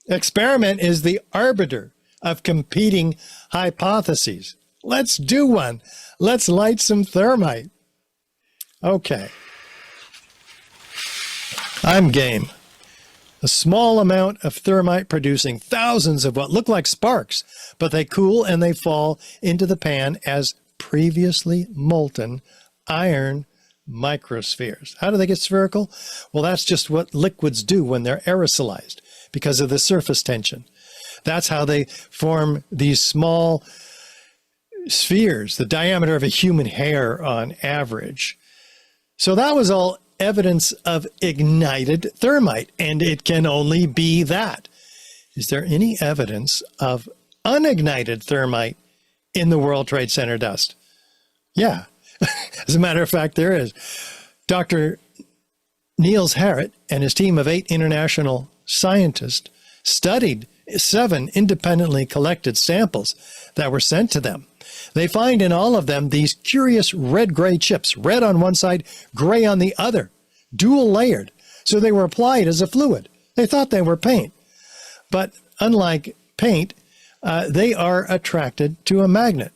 [SPEAKER 11] Experiment is the arbiter of competing hypotheses. Let's do one. Let's light some thermite. Okay. I'm game. A small amount of thermite producing thousands of what look like sparks, but they cool and they fall into the pan as previously molten iron microspheres. How do they get spherical? Well, that's just what liquids do when they're aerosolized because of the surface tension. That's how they form these small spheres, the diameter of a human hair on average. So that was all evidence of ignited thermite, and it can only be that. Is there any evidence of unignited thermite in the World Trade Center dust? Yeah. As a matter of fact, there is. Dr. Niels Harrit and his team of 8 international scientists studied 7 independently collected samples that were sent to them. They find in all of them these curious red-gray chips, red on one side, gray on the other, dual layered, So they were applied as a fluid. They thought they were paint. But unlike paint, they are attracted to a magnet.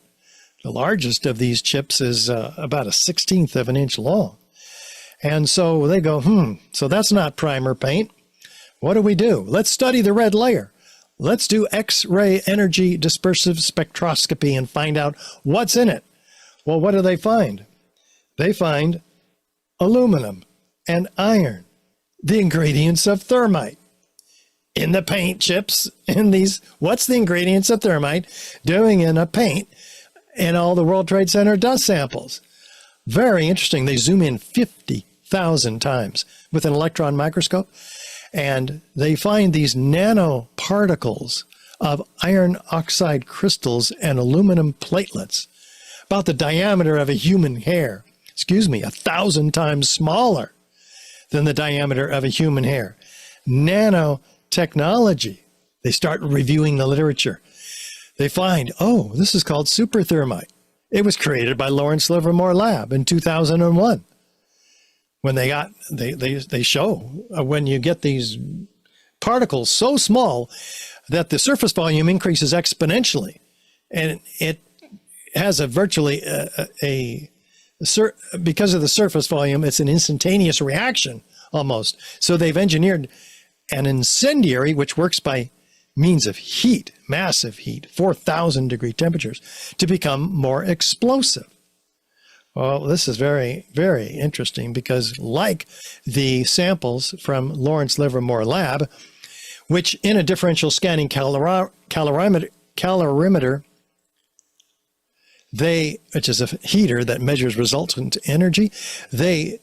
[SPEAKER 11] The largest of these chips is about a 1/16 of an inch long. And so they go, so that's not primer paint. What do? Let's study the red layer. Let's do X-ray energy dispersive spectroscopy and find out what's in it. Well, what do they find? They find aluminum and iron, the ingredients of thermite. In the paint chips, in these, what's the ingredients of thermite doing in a paint in all the World Trade Center dust samples? Very interesting. They zoom in 50,000 times with an electron microscope, and they find these nanoparticles of iron oxide crystals and aluminum platelets, about the diameter of a human hair. 1,000 times smaller than the diameter of a human hair. Nanotechnology. They start reviewing the literature. They find, oh, this is called superthermite. It was created by Lawrence Livermore Lab in 2001. When they show when you get these particles so small that the surface volume increases exponentially, and it has a virtually because of the surface volume, it's an instantaneous reaction almost. So they've engineered an incendiary which works by means of heat, massive heat, 4,000 degree temperatures, to become more explosive. Well, this is very, very interesting because, like the samples from Lawrence Livermore Lab, which in a differential scanning calorimeter, which is a heater that measures resultant energy, they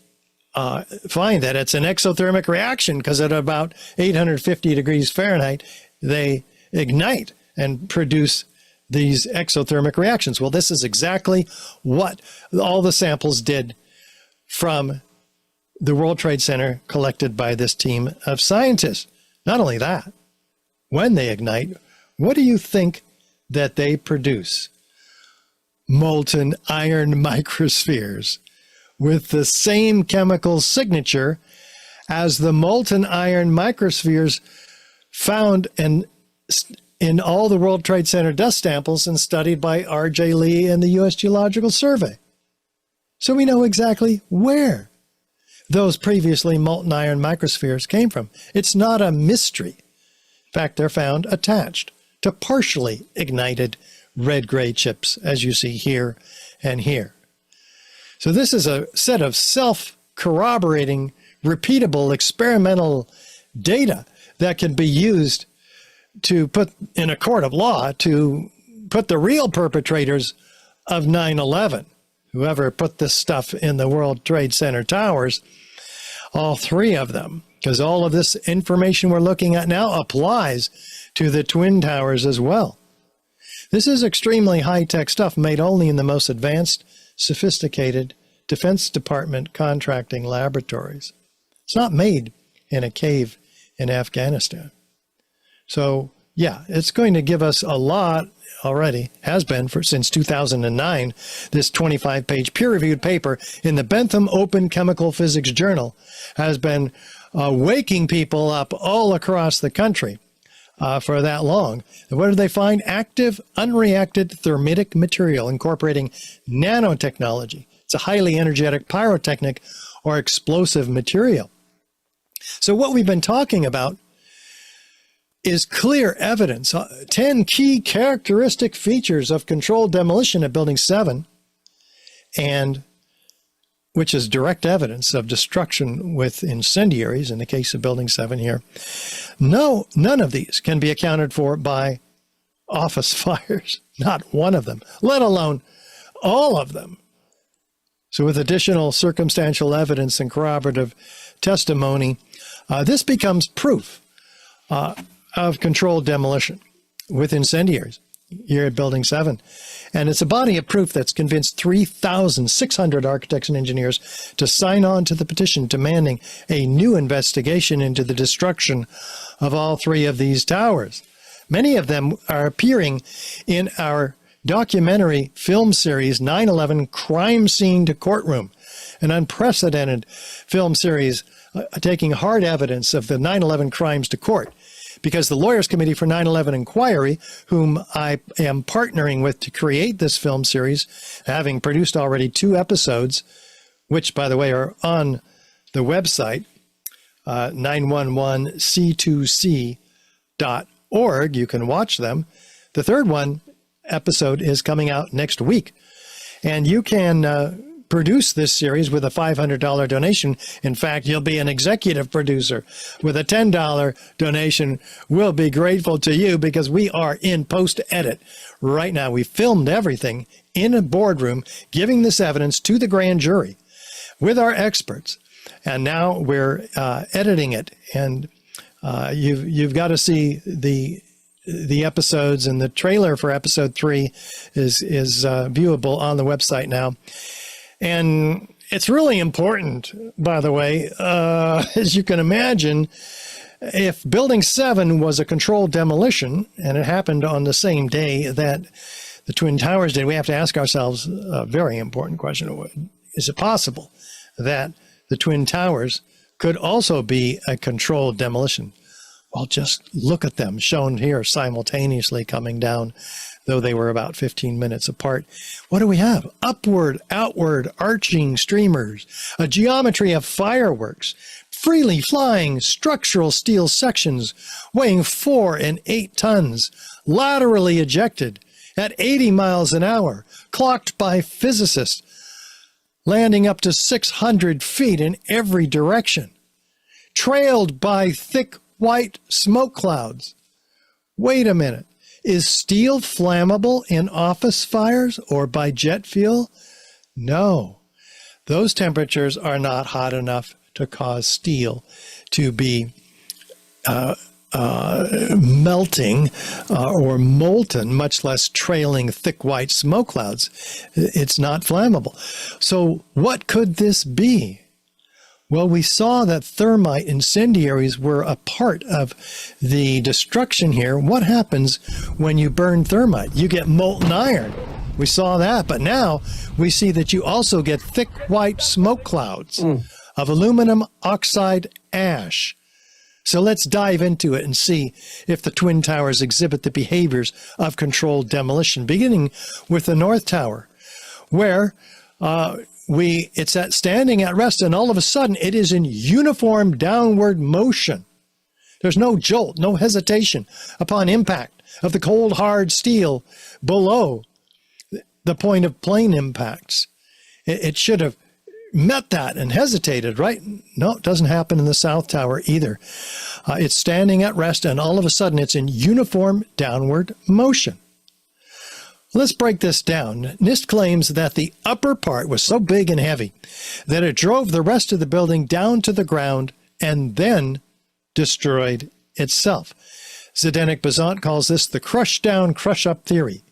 [SPEAKER 11] find that it's an exothermic reaction because at about 850 degrees Fahrenheit, they ignite and produce these exothermic reactions. Well, this is exactly what all the samples did from the World Trade Center collected by this team of scientists. Not only that, when they ignite, what do you think that they produce? Molten iron microspheres with the same chemical signature as the molten iron microspheres found in all the World Trade Center dust samples and studied by R.J. Lee and the U.S. Geological Survey. So we know exactly where those previously molten iron microspheres came from. It's not a mystery. In fact, they're found attached to partially ignited red-gray chips, as you see here and here. So this is a set of self-corroborating, repeatable experimental data that can be used to put in a court of law to put the real perpetrators of 9/11, whoever put this stuff in the World Trade Center towers, all three of them, because all of this information we're looking at now applies to the Twin Towers as well. This is extremely high-tech stuff made only in the most advanced, sophisticated Defense Department contracting laboratories. It's not made in a cave in Afghanistan. So, yeah, it's going to give us a lot already, has been since 2009. This 25-page peer-reviewed paper in the Bentham Open Chemical Physics Journal has been waking people up all across the country for that long. And what did they find? Active, unreacted thermitic material incorporating nanotechnology. It's a highly energetic pyrotechnic or explosive material. So what we've been talking about is clear evidence, 10 key characteristic features of controlled demolition at Building 7, and which is direct evidence of destruction with incendiaries in the case of Building 7 here. No, none of these can be accounted for by office fires, not one of them, let alone all of them. So with additional circumstantial evidence and corroborative testimony, this becomes proof of controlled demolition with incendiaries here at Building 7. And it's a body of proof that's convinced 3,600 architects and engineers to sign on to the petition demanding a new investigation into the destruction of all three of these towers. Many of them are appearing in our documentary film series 9/11 Crime Scene to Courtroom, an unprecedented film series taking hard evidence of the 9/11 crimes to court. Because the Lawyers Committee for 9/11 Inquiry, whom I am partnering with to create this film series, having produced already 2 episodes, which, by the way, are on the website, 911c2c.org. You can watch them. The third episode is coming out next week. And you can produce this series with a $500 donation. In fact, you'll be an executive producer with a $10 donation. We'll be grateful to you because we are in post-edit right now. We filmed everything in a boardroom, giving this evidence to the grand jury with our experts. And now we're editing it. And you've got to see the episodes, and the trailer for episode 3 is viewable on the website now. And it's really important, by the way, as you can imagine, if Building 7 was a controlled demolition, and it happened on the same day that the Twin Towers did, we have to ask ourselves a very important question. Is it possible that the Twin Towers could also be a controlled demolition? Well, just look at them, shown here simultaneously coming down, though they were about 15 minutes apart. What do we have? Upward, outward, arching streamers, a geometry of fireworks, freely flying structural steel sections weighing 4 and 8 tons, laterally ejected at 80 miles an hour, clocked by physicists, landing up to 600 feet in every direction, trailed by thick white smoke clouds. Wait a minute. Is steel flammable in office fires or by jet fuel? No. Those temperatures are not hot enough to cause steel to be melting or molten, much less trailing thick white smoke clouds. It's not flammable. So what could this be? Well, we saw that thermite incendiaries were a part of the destruction here. What happens when you burn thermite? You get molten iron. We saw that, but now we see that you also get thick white smoke clouds of aluminum oxide ash. So let's dive into it and see if the Twin Towers exhibit the behaviors of controlled demolition, beginning with the North Tower, where it's standing at rest, and all of a sudden it is in uniform downward motion. There's no jolt, no hesitation upon impact of the cold, hard steel below the point of plane impacts. It should have met that and hesitated, right? No, it doesn't happen in the South Tower either. It's standing at rest, and all of a sudden it's in uniform downward motion. Let's break this down. NIST claims that the upper part was so big and heavy that it drove the rest of the building down to the ground and then destroyed itself. Zdenek Bazant calls this the crush down, crush up theory.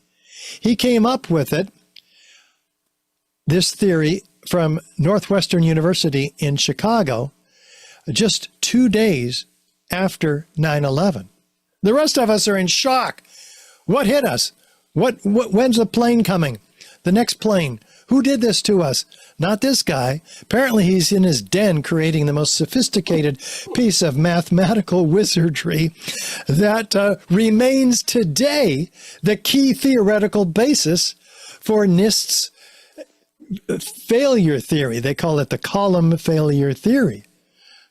[SPEAKER 11] He came up with this theory from Northwestern University in Chicago just 2 days after 9/11. The rest of us are in shock. What hit us? When's the plane coming? The next plane. Who did this to us? Not this guy. Apparently he's in his den creating the most sophisticated piece of mathematical wizardry that remains today the key theoretical basis for NIST's failure theory. They call it the column failure theory.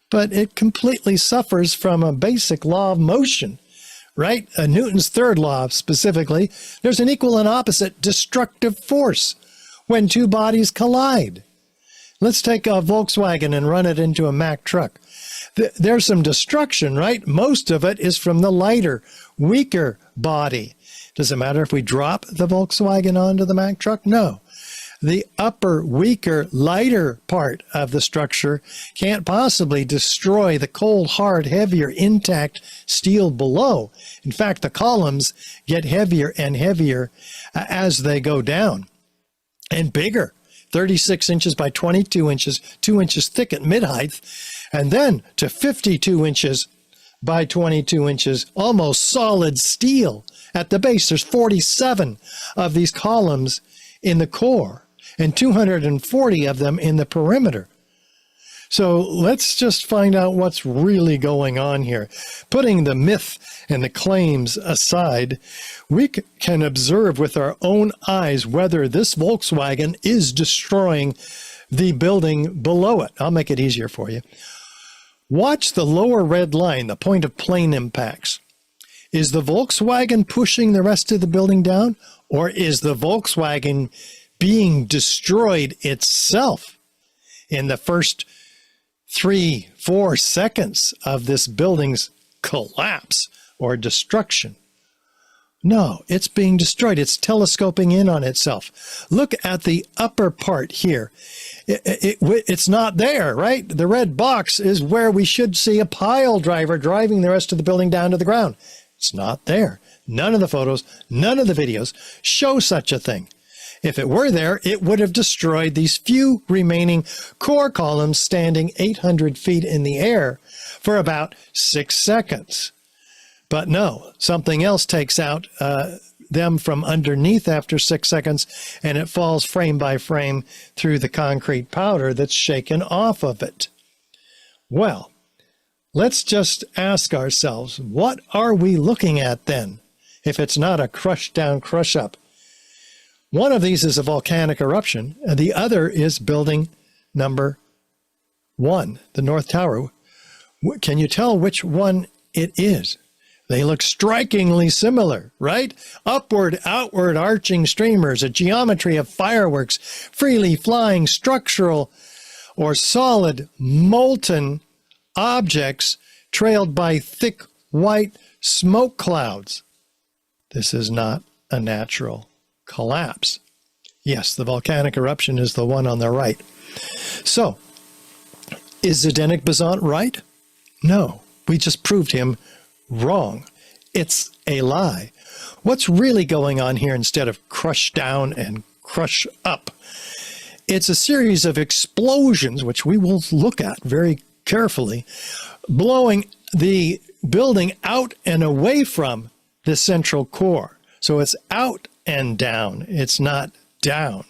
[SPEAKER 11] But it completely suffers from a basic law of motion. Right? Newton's third law specifically, there's an equal and opposite destructive force when two bodies collide. Let's take a Volkswagen and run it into a Mack truck. There's some destruction, right? Most of it is from the lighter, weaker body. Does it matter if we drop the Volkswagen onto the Mack truck? No. The upper, weaker, lighter part of the structure can't possibly destroy the cold, hard, heavier, intact steel below. In fact, the columns get heavier and heavier as they go down, and bigger, 36 inches by 22 inches, 2 inches thick at mid-height, and then to 52 inches by 22 inches, almost solid steel. At the base, there's 47 of these columns in the core and 240 of them in the perimeter. So let's just find out what's really going on here. Putting the myth and the claims aside, we can observe with our own eyes whether this Volkswagen is destroying the building below it. I'll make it easier for you. Watch the lower red line, the point of plane impacts. Is the Volkswagen pushing the rest of the building down, or is the Volkswagen being destroyed itself in the first 3-4 seconds of this building's collapse or destruction? No, it's being destroyed. It's telescoping in on itself. Look at the upper part here. It's not there, right? The red box is where we should see a pile driver driving the rest of the building down to the ground. It's not there. None of the photos, none of the videos show such a thing. If it were there, it would have destroyed these few remaining core columns standing 800 feet in the air for about 6 seconds. But no, something else takes out them from underneath after 6 seconds, and it falls frame by frame through the concrete powder that's shaken off of it. Well, let's just ask ourselves, what are we looking at then, if it's not a crush down, crush up? One of these is a volcanic eruption, and the other is building number 1, the North Tower. Can you tell which one it is? They look strikingly similar, right? Upward, outward arching streamers, a geometry of fireworks, freely flying structural or solid molten objects trailed by thick white smoke clouds. This is not a natural collapse. Yes, the volcanic eruption is the one on the right. So, is Zdeněk Bazant right? No, we just proved him wrong. It's a lie. What's really going on here instead of crush down and crush up? It's a series of explosions, which we will look at very carefully, blowing the building out and away from the central core. So it's out and down. It's not down.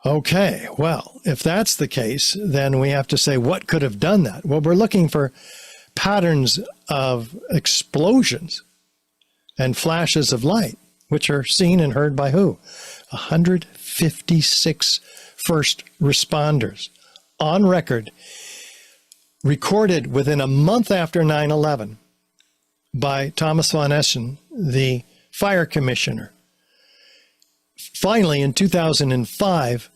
[SPEAKER 11] Okay, well, if that's the case, then we have to say what could have done that? Well, we're looking for patterns of explosions and flashes of light, which are seen and heard by who? 156 first responders on record, recorded within a month after 9/11 by Thomas von Essen, the fire commissioner. Finally, in 2005,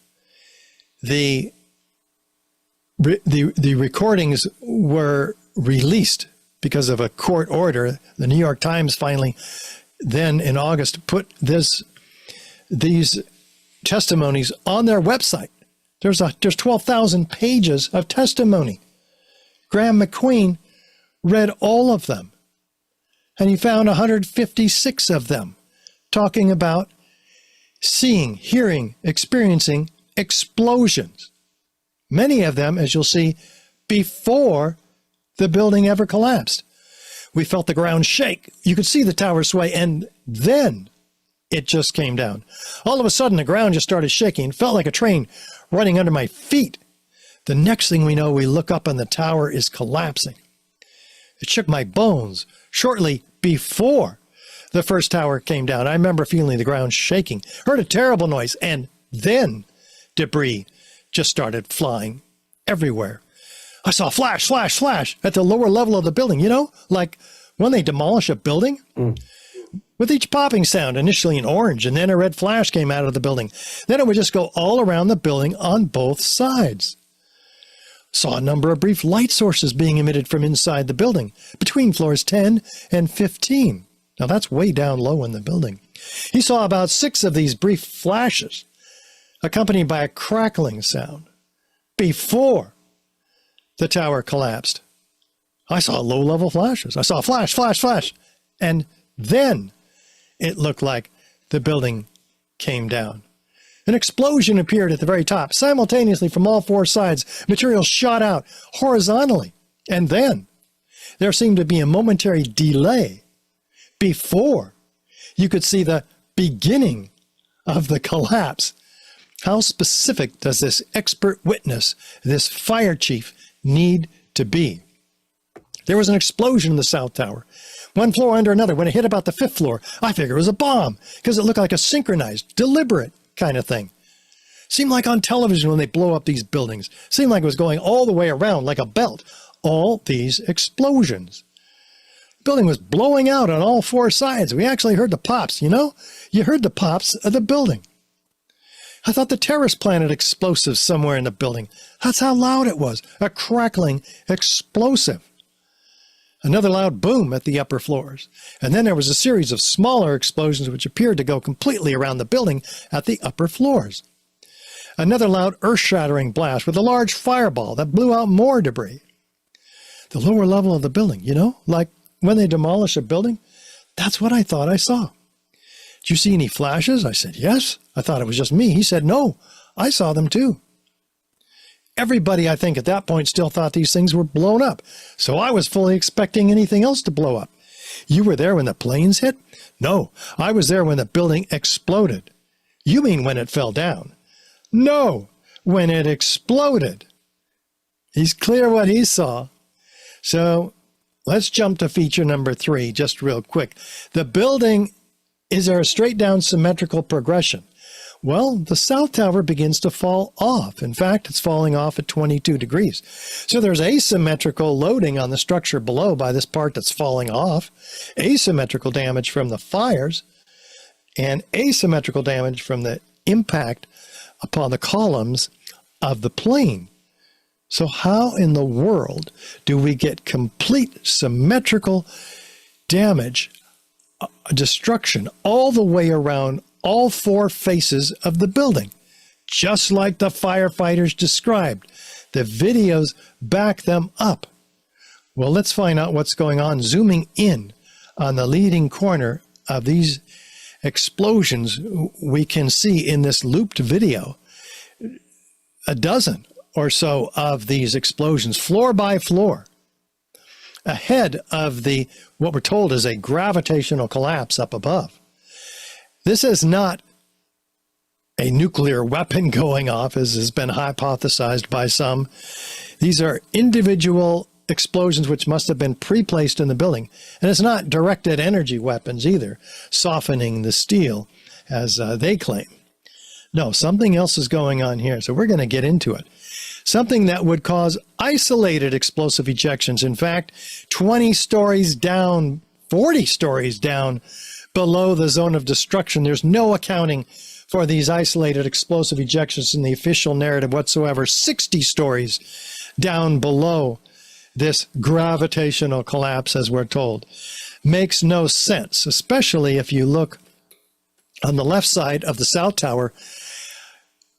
[SPEAKER 11] the recordings were released because of a court order. The New York Times finally, then in August, put these testimonies on their website. There's 12,000 pages of testimony. Graham McQueen read all of them, and he found 156 of them talking about seeing, hearing, experiencing explosions. Many of them, as you'll see, before the building ever collapsed. We felt the ground shake. You could see the tower sway, and then it just came down. All of a sudden, the ground just started shaking. It felt like a train running under my feet. The next thing we know, we look up and the tower is collapsing. It shook my bones shortly before the first tower came down. I remember feeling the ground shaking, heard a terrible noise, and then debris just started flying everywhere. I saw flash, flash, flash at the lower level of the building, you know, like when they demolish a building. With each popping sound, initially an orange, and then a red flash came out of the building. Then it would just go all around the building on both sides. Saw a number of brief light sources being emitted from inside the building, between floors 10 and 15. Now that's way down low in the building. He saw about 6 of these brief flashes, accompanied by a crackling sound, before the tower collapsed. I saw low-level flashes. I saw flash, flash, flash, and then it looked like the building came down. An explosion appeared at the very top. Simultaneously from all 4 sides, material shot out horizontally. And then there seemed to be a momentary delay before you could see the beginning of the collapse. How specific does this expert witness, this fire chief, need to be? There was an explosion in the South Tower, one floor under another. When it hit about the 5th floor, I figured it was a bomb because it looked like a synchronized, deliberate kind of thing. Seemed like on television when they blow up these buildings. Seemed like it was going all the way around like a belt. All these explosions. The building was blowing out on all 4 sides. We actually heard the pops, you know? You heard the pops of the building. I thought the terrorists planted explosives somewhere in the building. That's how loud it was. A crackling explosive. Another loud boom at the upper floors. And then there was a series of smaller explosions which appeared to go completely around the building at the upper floors. Another loud earth-shattering blast with a large fireball that blew out more debris. The lower level of the building, you know, like when they demolish a building, that's what I thought I saw. Did you see any flashes? I said, yes. I thought it was just me. He said, no, I saw them too. Everybody, I think, at that point still thought these things were blown up. So I was fully expecting anything else to blow up. You were there when the planes hit? No, I was there when the building exploded. You mean when it fell down? No, when it exploded. He's clear what he saw. So let's jump to feature number 3 just real quick. The building, is there a straight down symmetrical progression? Well, the South Tower begins to fall off. In fact, it's falling off at 22 degrees. So there's asymmetrical loading on the structure below by this part that's falling off, asymmetrical damage from the fires, and asymmetrical damage from the impact upon the columns of the plane. So how in the world do we get complete symmetrical damage, destruction all the way around all 4 faces of the building, just like the firefighters described? The videos back them up. Well, let's find out what's going on. Zooming in on the leading corner of these explosions, we can see in this looped video a dozen or so of these explosions, floor by floor, ahead of the what we're told is a gravitational collapse up above. This is not a nuclear weapon going off, as has been hypothesized by some. These are individual explosions which must have been pre-placed in the building. And it's not directed energy weapons either, softening the steel, as they claim. No, something else is going on here, so we're going to get into it. Something that would cause isolated explosive ejections. In fact, 20 stories down, 40 stories down below the zone of destruction. There's no accounting for these isolated explosive ejections in the official narrative whatsoever. 60 stories down below this gravitational collapse, as we're told. Makes no sense, especially if you look on the left side of the South Tower.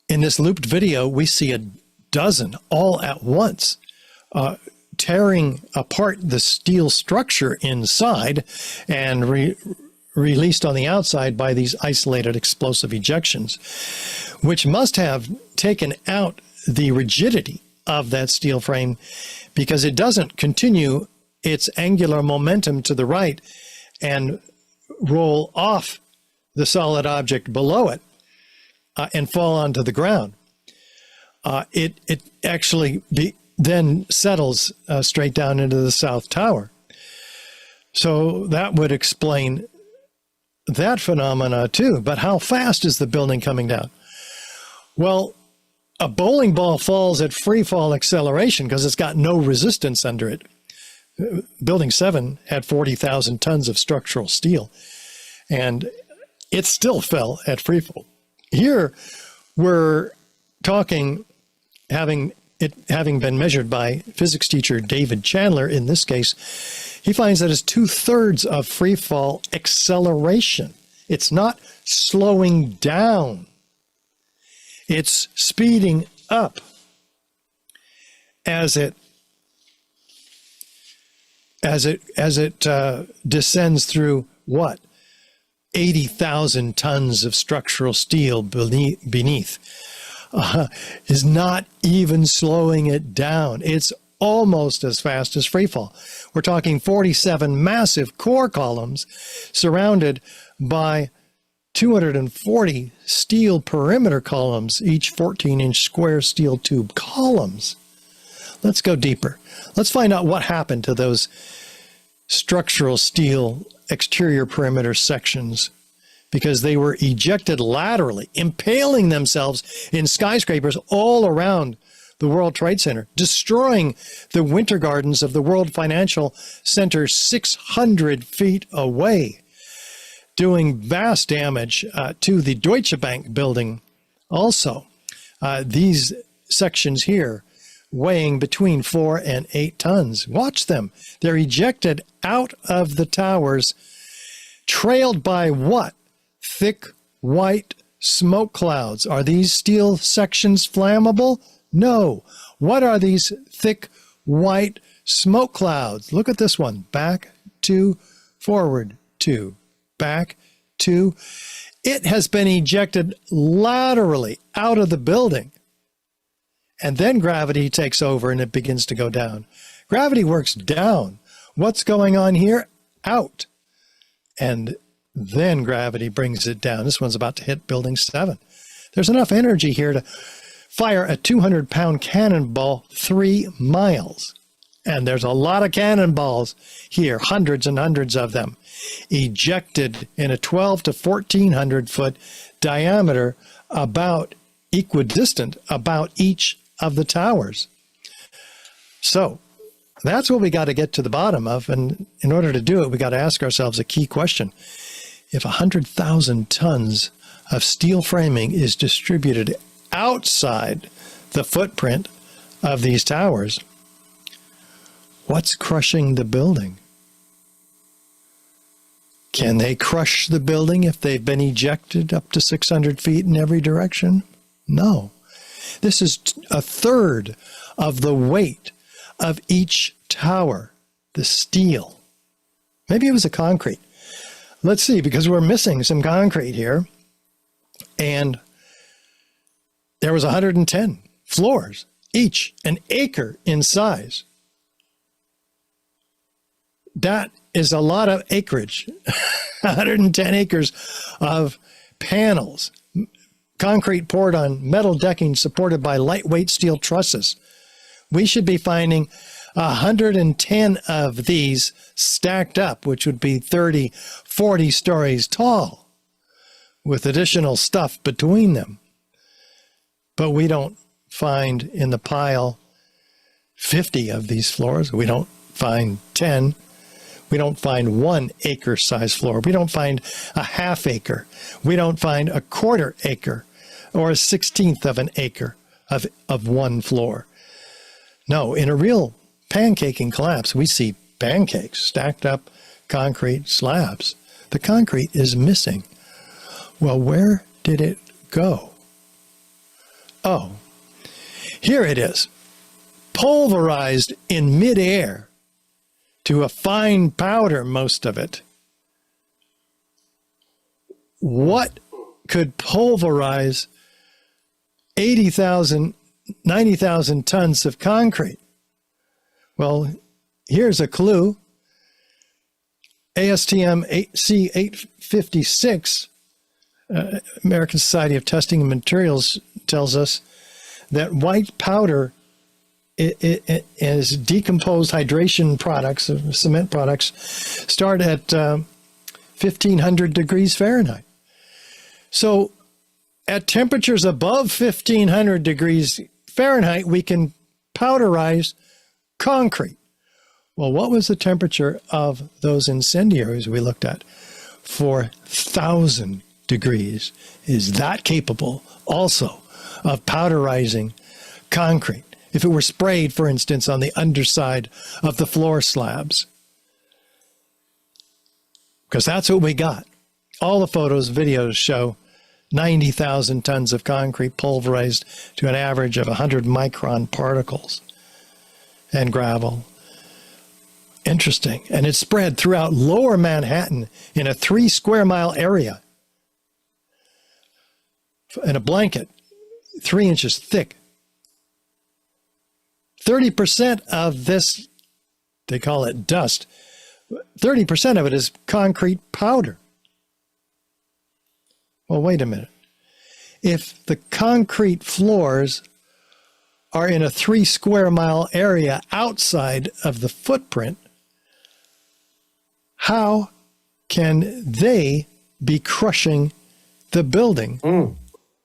[SPEAKER 11] In this looped video, we see a dozen all at once, tearing apart the steel structure inside and released on the outside by these isolated explosive ejections, which must have taken out the rigidity of that steel frame, because it doesn't continue its angular momentum to the right and roll off the solid object below it and fall onto the ground. It actually then settles straight down into the South Tower. So that would explain that phenomena too. But how fast is the building coming down? Well, a bowling ball falls at free fall acceleration because it's got no resistance under it. Building 7 had 40,000 tons of structural steel, and it still fell at free fall. Here we're talking, having been measured by physics teacher David Chandler in this case, he finds that it's 2/3 of free fall acceleration. It's not slowing down. It's speeding up as it descends through what? 80,000 tons of structural steel beneath. Is not even slowing it down. It's almost as fast as freefall. We're talking 47 massive core columns surrounded by 240 steel perimeter columns, each 14-inch square steel tube columns. Let's go deeper. Let's find out what happened to those structural steel exterior perimeter sections, because they were ejected laterally, impaling themselves in skyscrapers all around the World Trade Center, destroying the winter gardens of the World Financial Center 600 feet away, doing vast damage to the Deutsche Bank building. Also, these sections here weighing between 4 and 8 tons. Watch them. They're ejected out of the towers, trailed by what? Thick white smoke clouds. Are these steel sections flammable? No. What are these thick white smoke clouds? Look at this one. Back, 2, forward, 2, back, 2. It has been ejected laterally out of the building. And then gravity takes over and it begins to go down. Gravity works down. What's going on here? Out. And then gravity brings it down. This one's about to hit building 7. There's enough energy here to fire a 200-pound cannonball 3 miles. And there's a lot of cannonballs here, hundreds and hundreds of them, ejected in a 12 to 1,400 foot diameter, about equidistant about each of the towers. So that's what we got to get to the bottom of. And in order to do it, we got to ask ourselves a key question. If 100,000 tons of steel framing is distributed outside the footprint of these towers, what's crushing the building? Can they crush the building if they've been ejected up to 600 feet in every direction? No. This is a third of the weight of each tower, the steel. Maybe it was a concrete. Let's see, because we're missing some concrete here. And there was 110 floors, each an acre in size. That is a lot of acreage. 110 acres of panels, concrete poured on metal decking supported by lightweight steel trusses. We should be finding 110 of these stacked up, which would be 30, 40 stories tall, with additional stuff between them. But we don't find in the pile 50 of these floors. We don't find 10. We don't find 1 acre size floor. We don't find a half acre. We don't find a quarter acre or a 1/16 of an acre of one floor. No, in a real pancaking collapse, we see pancakes, stacked up concrete slabs. The concrete is missing. Well, where did it go? Oh, here it is, pulverized in midair to a fine powder, most of it. What could pulverize 80,000, 90,000 tons of concrete? Well, here's a clue. ASTM C856, American Society of Testing and Materials, tells us that white powder is decomposed hydration products, cement products, start at 1,500 degrees Fahrenheit. So at temperatures above 1,500 degrees Fahrenheit, we can powderize concrete. Well, what was the temperature of those incendiaries we looked at? 4,000 degrees. Is that capable also of powderizing concrete? If it were sprayed, for instance, on the underside of the floor slabs. Because that's what we got. All the photos, videos show 90,000 tons of concrete pulverized to an average of 100 micron particles and gravel. Interesting. And it's spread throughout lower Manhattan in a 3 square mile area. In a blanket, 3 inches thick. 30% of this, they call it dust, 30% of it is concrete powder. Well, wait a minute. If the concrete floors are in a 3 square mile area outside of the footprint, how can they be crushing the building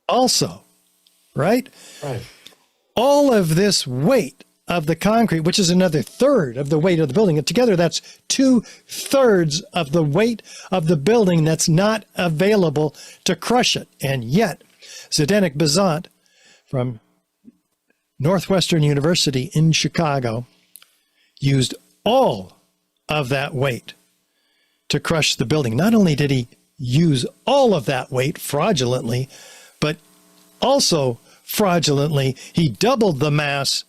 [SPEAKER 11] also, right?
[SPEAKER 1] Right.
[SPEAKER 11] All of this weight of the concrete, which is another third of the weight of the building, and together that's 2/3 of the weight of the building that's not available to crush it. And yet, Zdeněk Bazant from Northwestern University in Chicago used all of that weight to crush the building. Not only did he use all of that weight fraudulently, but also fraudulently, he doubled the mass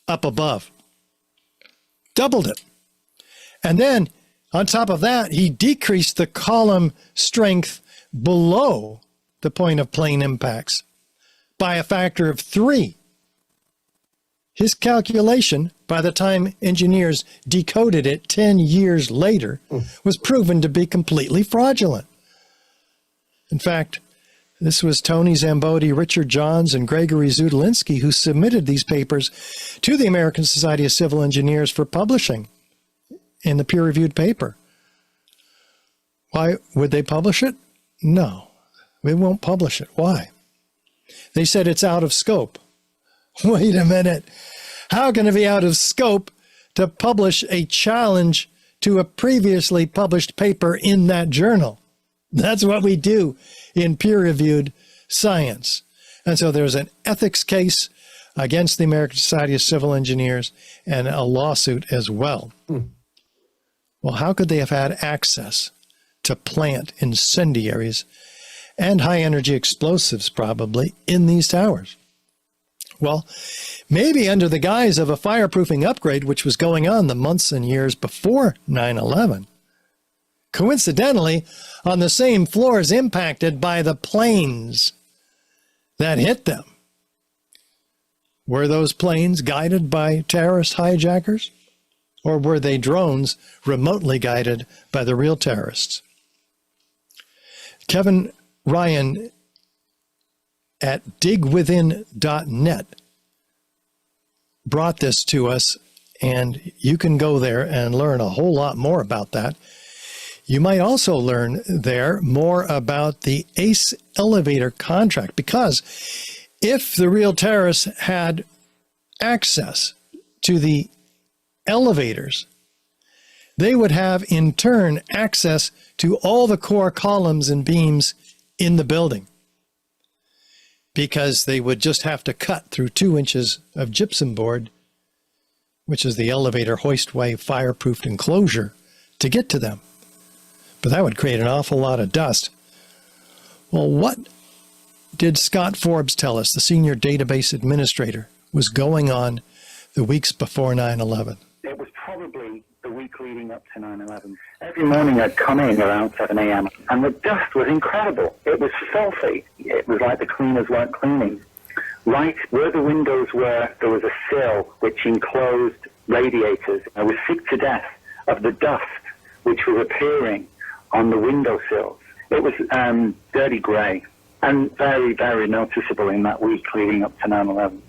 [SPEAKER 11] up above. Doubled it. And then, on top of that, he decreased the column strength below the point of plane impacts by a factor of 3. His calculation, by the time engineers decoded it 10 years later, was proven to be completely fraudulent. In fact, this was Tony Zambodi, Richard Johns, and Gregory Zudolinski who submitted these papers to the American Society of Civil Engineers for publishing in the peer-reviewed paper. Why would they publish it? No, we won't publish it. Why? They said it's out of scope. Wait a minute. How can it be out of scope to publish a challenge to a previously published paper in that journal? That's what we do in peer-reviewed science. And so there's an ethics case against the American Society of Civil Engineers and a lawsuit as well. Well, how could they have had access to plant incendiaries and high-energy explosives, probably, in these towers? Well, maybe under the guise of a fireproofing upgrade, which was going on the months and years before 9/11. Coincidentally, on the same floors impacted by the planes that hit them. Were those planes guided by terrorist hijackers? Or were they drones remotely guided by the real terrorists? Kevin Ryan at digwithin.net brought this to us, and you can go there and learn a whole lot more about that. You might also learn there more about the ACE elevator contract, because if the real terrorists had access to the elevators, they would have in turn access to all the core columns and beams in the building, because they would just have to cut through 2 inches of gypsum board, which is the elevator hoistway fireproofed enclosure, to get to them. But that would create an awful lot of dust. Well, what did Scott Forbes tell us, the senior database administrator, was going on the weeks before 9/11?
[SPEAKER 3] It was probably the week leading up to 9/11. Every morning I'd come in around 7 a.m. and the dust was incredible. It was filthy. It was like the cleaners weren't cleaning. Right where the windows were, there was a sill which enclosed radiators. I was sick to death of the dust which was appearing on the windowsills. It was dirty grey and very, very noticeable in that week leading up to 9/11.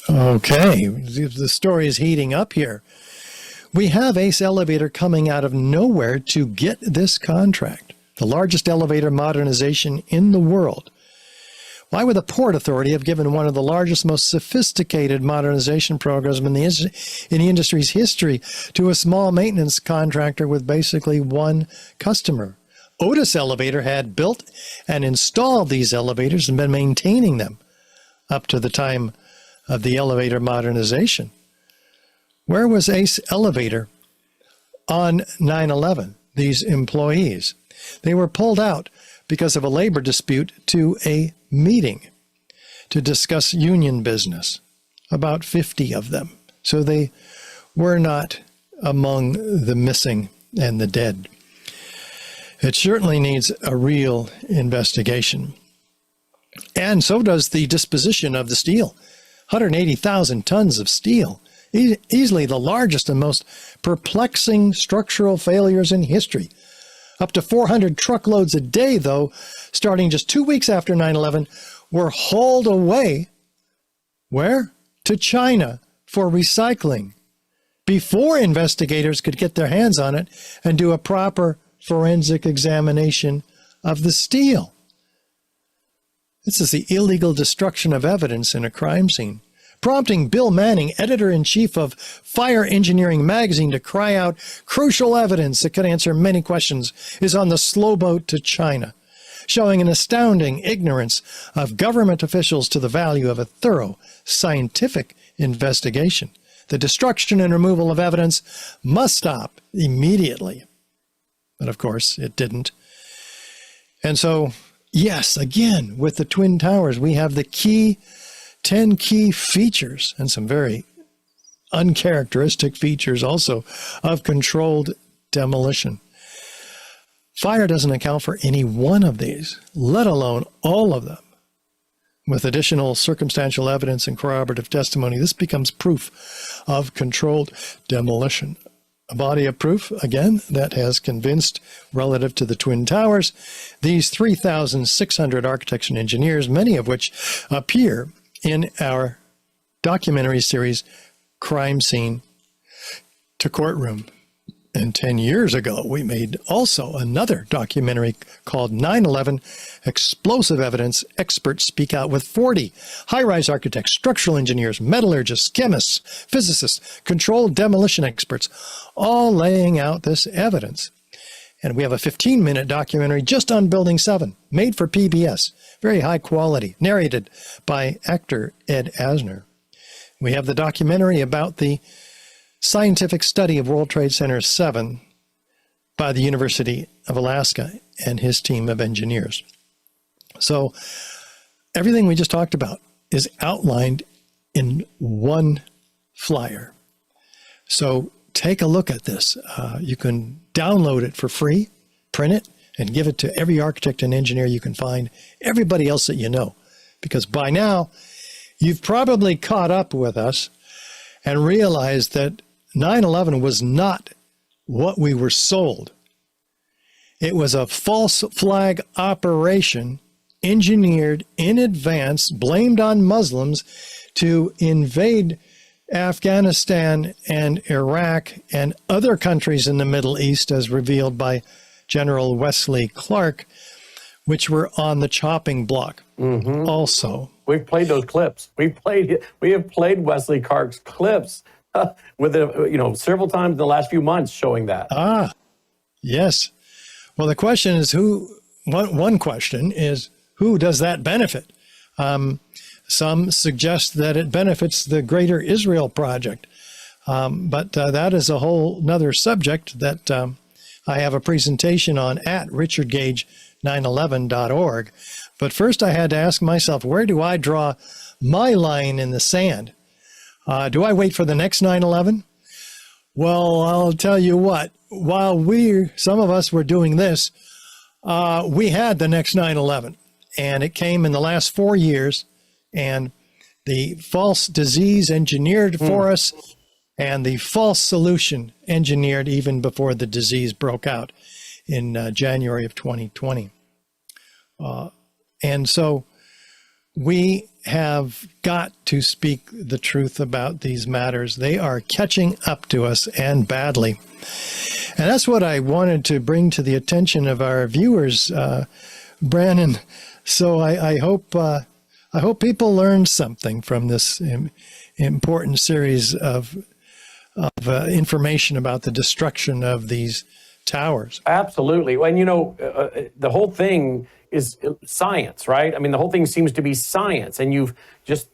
[SPEAKER 11] Okay, the story is heating up here. We have ACE Elevator coming out of nowhere to get this contract, the largest elevator modernization in the world. Why would the Port Authority have given one of the largest, most sophisticated modernization programs in the industry's history to a small maintenance contractor with basically one customer? Otis Elevator had built and installed these elevators and been maintaining them up to the time of the elevator modernization. Where was ACE Elevator on 9/11? These employees, they were pulled out because of a labor dispute to a meeting to discuss union business, about 50 of them. So they were not among the missing and the dead. It certainly needs a real investigation. And so does the disposition of the steel. 180,000 tons of steel, easily the largest and most perplexing structural failures in history. Up to 400 truckloads a day, though, starting just 2 weeks after 9/11, were hauled away. Where? To China for recycling, before investigators could get their hands on it and do a proper forensic examination of the steel. This is the illegal destruction of evidence in a crime scene, prompting Bill Manning, editor-in-chief of Fire Engineering magazine, to cry out, crucial evidence that could answer many questions is on the slow boat to China, showing an astounding ignorance of government officials to the value of a thorough scientific investigation. The destruction and removal of evidence must stop immediately. But of course, it didn't. And so, yes, again, with the Twin Towers, we have the 10 key features, and some very uncharacteristic features also, of controlled demolition. Fire doesn't account for any one of these, let alone all of them. With additional circumstantial evidence and corroborative testimony, this becomes proof of controlled demolition. A body of proof, again, that has convinced, relative to the Twin Towers, these 3,600 architects and engineers, many of which appear in our documentary series, Crime Scene to Courtroom. And 10 years ago, we made also another documentary called 9/11 Explosive Evidence Experts Speak Out, with 40 high-rise architects, structural engineers, metallurgists, chemists, physicists, controlled demolition experts, all laying out this evidence. And we have a 15-minute documentary just on Building 7, made for PBS, very high quality, narrated by actor Ed Asner. We have the documentary about the scientific study of World Trade Center 7 by the University of Alaska and his team of engineers. So everything we just talked about is outlined in one flyer. So take a look at this. You can download it for free, print it, and give it to every architect and engineer you can find, everybody else that you know. Because by now, you've probably caught up with us and realized that 9/11 was not what we were sold. It was a false flag operation engineered in advance, blamed on Muslims, to invade Afghanistan and Iraq and other countries in the Middle East, as revealed by General Wesley Clark, which were on the chopping block also.
[SPEAKER 1] We've played those clips. We have played Wesley Clark's clips with several times in the last few months showing that.
[SPEAKER 11] Ah, yes. Well, the question is one question is, who does that benefit? Some suggest that it benefits the Greater Israel Project. But that is a whole nother subject that I have a presentation on at richardgage911.org. But first I had to ask myself, where do I draw my line in the sand? Do I wait for the next 9/11? Well, I'll tell you what, while some of us were doing this, we had the next 9/11, and it came in the last 4 years, and the false disease engineered for us, and the false solution engineered even before the disease broke out in January of 2020. And so we have got to speak the truth about these matters. They are catching up to us, and badly. And that's what I wanted to bring to the attention of our viewers, Brannon. So I hope people learned something from this important series of information about the destruction of these towers.
[SPEAKER 1] Absolutely. And the whole thing is science, right? I mean, the whole thing seems to be science, and you've just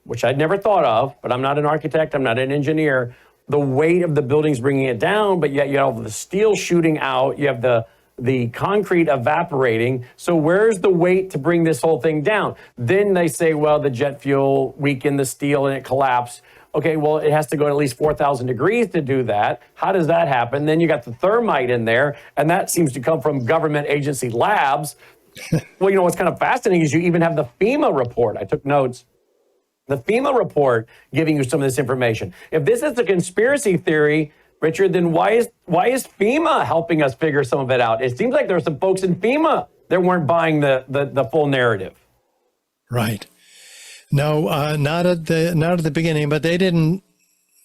[SPEAKER 1] which I'd never thought of, but I'm not an architect, I'm not an engineer. The weight of the building's bringing it down, but yet you have the steel shooting out, you have the concrete evaporating. So where's the weight to bring this whole thing down? Then they say, well, the jet fuel weakened the steel and it collapsed. Okay, well, it has to go at least 4,000 degrees to do that. How does that happen? Then you got the thermite in there, and that seems to come from government agency labs. Well, what's kind of fascinating is you even have the FEMA report. I took notes. The FEMA report giving you some of this information. If this is a conspiracy theory, Richard, then why is FEMA helping us figure some of it out? It seems like there are some folks in FEMA that weren't buying the full narrative.
[SPEAKER 11] Right. No, not at the beginning, but they didn't,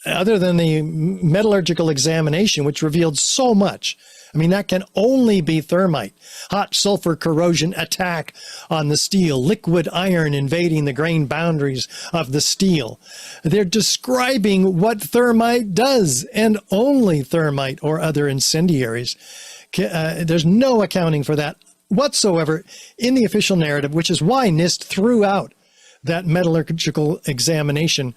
[SPEAKER 11] other than the metallurgical examination, which revealed so much. I mean, that can only be thermite. Hot sulfur corrosion attack on the steel, liquid iron invading the grain boundaries of the steel. They're describing what thermite does, and only thermite or other incendiaries. There's no accounting for that whatsoever in the official narrative, which is why NIST threw out that metallurgical examination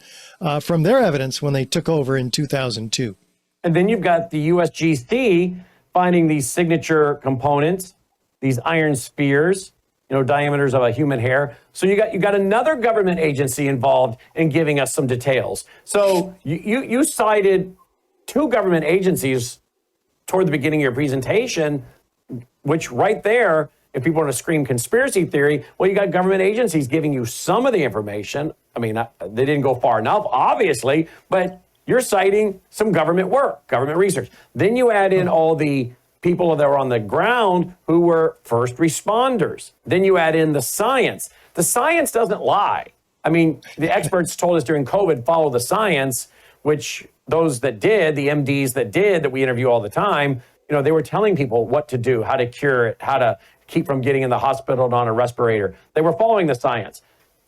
[SPEAKER 11] from their evidence when they took over in 2002.
[SPEAKER 1] And then you've got the USGC finding these signature components, these iron spheres, diameters of a human hair. So you got another government agency involved in giving us some details. So you cited two government agencies toward the beginning of your presentation, which right there, if people want to scream conspiracy theory, well, you got government agencies giving you some of the information. I mean, they didn't go far enough, obviously, but you're citing some government work, government research. Then you add in all the people that were on the ground who were first responders. Then you add in the science. The science doesn't lie. I mean, the experts told us during COVID, follow the science, which those that did, the MDs that we interview all the time, they were telling people what to do, how to cure it, how to keep from getting in the hospital and on a respirator. They were following the science.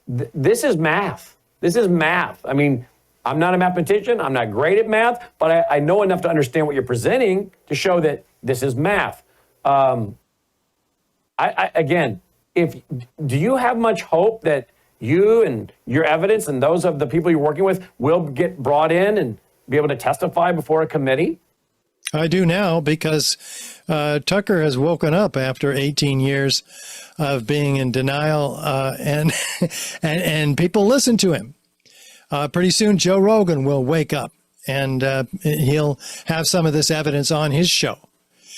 [SPEAKER 1] This is math. This is math. I mean, I'm not a mathematician. I'm not great at math, but I know enough to understand what you're presenting to show that this is math. Again, do you have much hope that you and your evidence and those of the people you're working with will get brought in and be able to testify before a committee?
[SPEAKER 11] I do now, because Tucker has woken up after 18 years of being in denial, and people listen to him. Pretty soon, Joe Rogan will wake up, and he'll have some of this evidence on his show.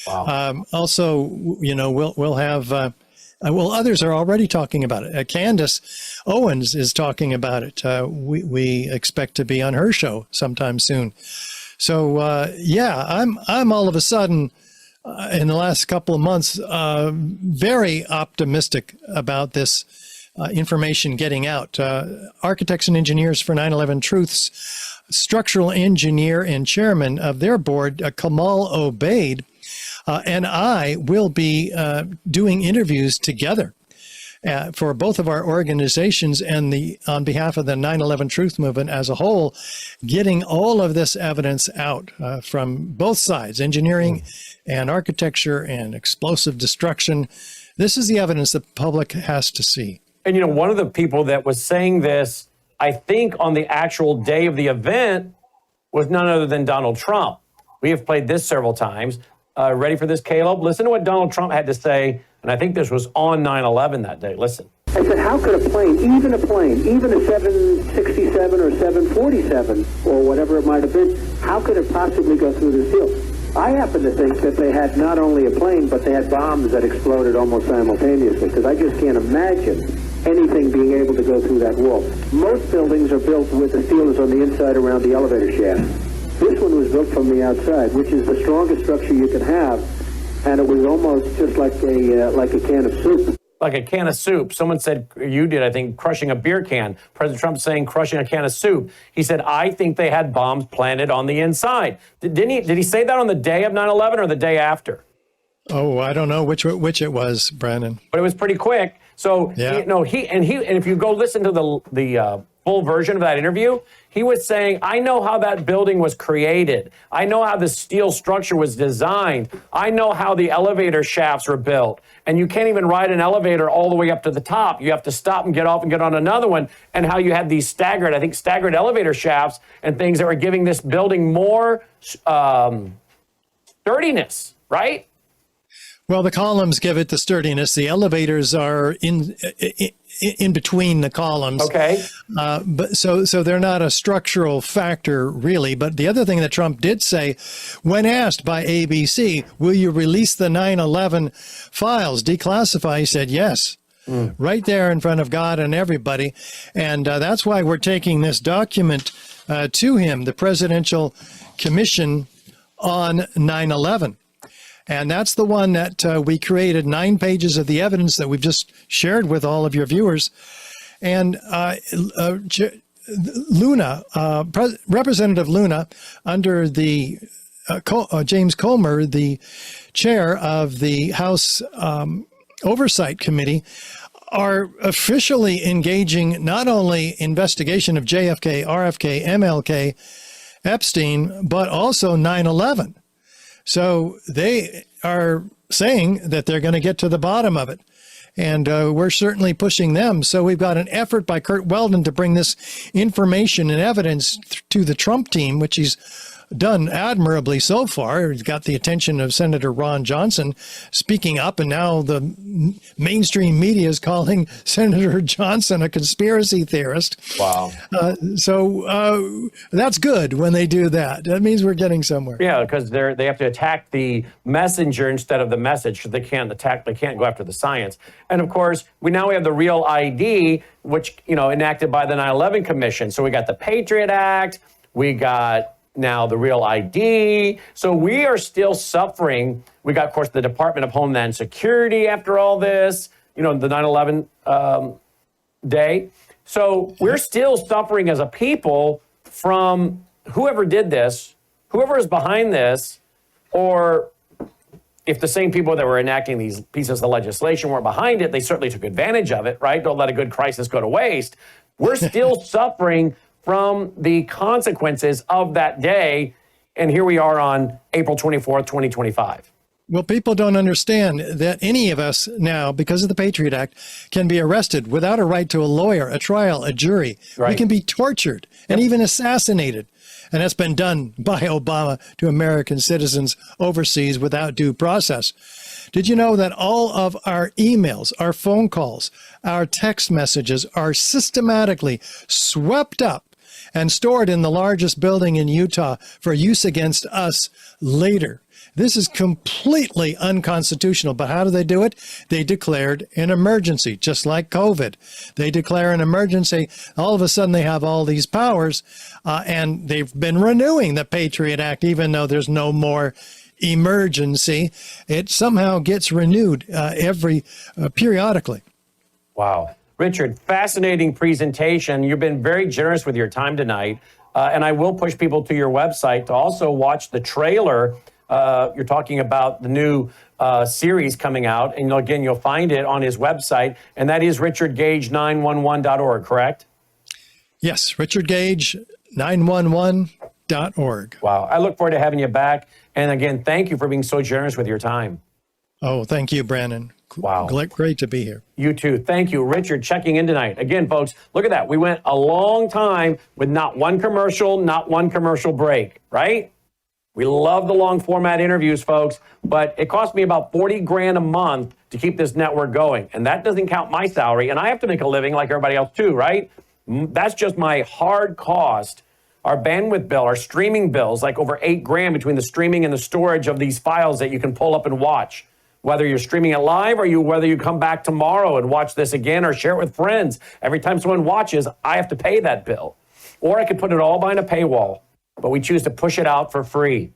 [SPEAKER 11] Wow. Also, we'll have, others are already talking about it. Candace Owens is talking about it. We expect to be on her show sometime soon. So, I'm all of a sudden, in the last couple of months, very optimistic about this information getting out. Architects and Engineers for 9/11 Truth's structural engineer and chairman of their board, Kamal Obaid, and I will be doing interviews together for both of our organizations and on behalf of the 9/11 Truth Movement as a whole, getting all of this evidence out from both sides, engineering and architecture and explosive destruction. This is the evidence the public has to see.
[SPEAKER 1] And, one of the people that was saying this, I think on the actual day of the event, was none other than Donald Trump. We have played this several times. Ready for this, Caleb? Listen to what Donald Trump had to say, and I think this was on 9/11 that day. Listen.
[SPEAKER 4] I said, how could a plane, even a 767 or 747 or whatever it might have been, how could it possibly go through the seal? I happen to think that they had not only a plane, but they had bombs that exploded almost simultaneously, because I just can't imagine anything being able to go through that wall. Most buildings are built with the steel is on the inside around the elevator shaft. This one was built from the outside, which is the strongest structure you can have, and it was almost just like a can of soup.
[SPEAKER 1] Like a can of soup. Someone said, you did, I think, crushing a beer can. President Trump saying crushing a can of soup. He said, I think they had bombs planted on the inside. Did he say that on the day of 9/11 or the day after?
[SPEAKER 11] Oh, I don't know which it was, Brandon.
[SPEAKER 1] But it was pretty quick. So,
[SPEAKER 11] yeah.
[SPEAKER 1] And if you go listen to the full version of that interview, he was saying, I know how that building was created. I know how the steel structure was designed. I know how the elevator shafts were built. And you can't even ride an elevator all the way up to the top. You have to stop and get off and get on another one. And how you had these staggered elevator shafts and things that were giving this building more sturdiness, right?
[SPEAKER 11] Well, the columns give it the sturdiness. The elevators are in between the columns.
[SPEAKER 1] Okay.
[SPEAKER 11] But so they're not a structural factor, really. But the other thing that Trump did say, when asked by ABC, will you release the 9/11 files, declassify, he said yes. right there in front of God and everybody. And that's why we're taking this document to him, the Presidential Commission on 9/11. And that's the one that we created, 9 pages of the evidence that we've just shared with all of your viewers. And Luna, Representative Luna, under the James Comer, the chair of the House Oversight Committee, are officially engaging not only investigation of JFK, RFK, MLK, Epstein, but also 9/11. So they are saying that they're going to get to the bottom of it. And we're certainly pushing them. So we've got an effort by Kurt Weldon to bring this information and evidence to the Trump team, which he's done admirably so far. He's got the attention of Senator Ron Johnson speaking up, and now the mainstream media is calling Senator Johnson a conspiracy theorist.
[SPEAKER 1] Wow.
[SPEAKER 11] So that's good when they do that. That means we're getting somewhere.
[SPEAKER 1] Yeah, because they have to attack the messenger instead of the message, because they can't go after the science. And of course, we now have the Real ID, which, enacted by the 9/11 Commission. So we got the Patriot Act, we got now the Real ID. So we are still suffering. We got, of course, the Department of Homeland Security after all this, the 9/11 day. So we're still suffering as a people from whoever did this, whoever is behind this, or if the same people that were enacting these pieces of legislation were behind it, they certainly took advantage of it, right? Don't let a good crisis go to waste. We're still suffering from the consequences of that day. And here we are on April 24th, 2025.
[SPEAKER 11] Well, people don't understand that any of us now, because of the Patriot Act, can be arrested without a right to a lawyer, a trial, a jury.
[SPEAKER 1] Right.
[SPEAKER 11] We can be tortured and even assassinated. And that's been done by Obama to American citizens overseas without due process. Did you know that all of our emails, our phone calls, our text messages are systematically swept up and stored in the largest building in Utah for use against us later? This is completely unconstitutional. But how do they do it? They declared an emergency, just like COVID. They declare an emergency. All of a sudden, they have all these powers, and they've been renewing the Patriot Act, even though there's no more emergency. It somehow gets renewed periodically.
[SPEAKER 1] Wow. Richard, fascinating presentation. You've been very generous with your time tonight. And I will push people to your website to also watch the trailer. You're talking about the new series coming out. And again, you'll find it on his website. And that is richardgage911.org, correct?
[SPEAKER 11] Yes, richardgage911.org.
[SPEAKER 1] Wow. I look forward to having you back. And again, thank you for being so generous with your time.
[SPEAKER 11] Oh, thank you, Brandon.
[SPEAKER 1] Wow.
[SPEAKER 11] Great to be here.
[SPEAKER 1] You too. Thank you, Richard, checking in tonight. Again, folks, look at that. We went a long time with not one commercial break, right? We love the long format interviews, folks, but it cost me about $40,000 a month to keep this network going. And that doesn't count my salary. And I have to make a living like everybody else too, right? That's just my hard cost. Our bandwidth bill, our streaming bills, like over $8,000 between the streaming and the storage of these files that you can pull up and watch. Whether you're streaming it live or whether you come back tomorrow and watch this again or share it with friends. Every time someone watches, I have to pay that bill. Or I could put it all behind a paywall, but we choose to push it out for free.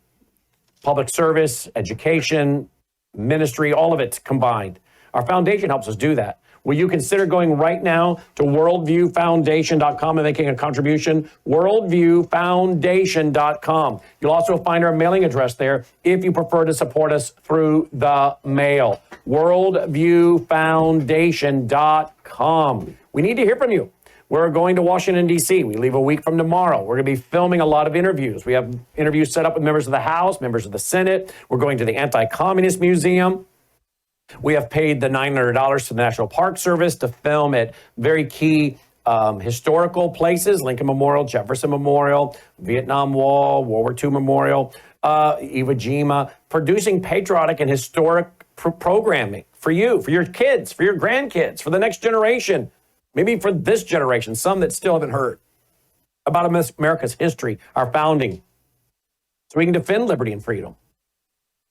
[SPEAKER 1] Public service, education, ministry, all of it combined. Our foundation helps us do that. Will you consider going right now to worldviewfoundation.com and making a contribution? Worldviewfoundation.com. You'll also find our mailing address there if you prefer to support us through the mail. Worldviewfoundation.com. We need to hear from you. We're going to Washington, D.C. We leave a week from tomorrow. We're going to be filming a lot of interviews. We have interviews set up with members of the House, members of the Senate. We're going to the Anti-Communist Museum. We have paid the $900 to the National Park Service to film at very key historical places, Lincoln Memorial, Jefferson Memorial, Vietnam Wall, World War II Memorial, Iwo Jima, producing patriotic and historic programming for you, for your kids, for your grandkids, for the next generation, maybe for this generation, some that still haven't heard about America's history, our founding, so we can defend liberty and freedom.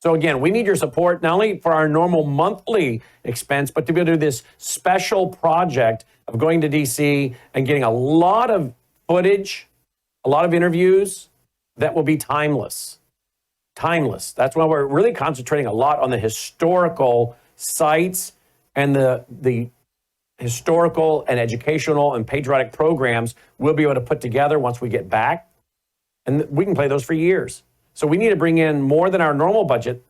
[SPEAKER 1] So again, we need your support, not only for our normal monthly expense, but to be able to do this special project of going to DC and getting a lot of footage, a lot of interviews that will be timeless. Timeless. That's why we're really concentrating a lot on the historical sites and the historical and educational and patriotic programs we'll be able to put together once we get back. And we can play those for years. So we need to bring in more than our normal budget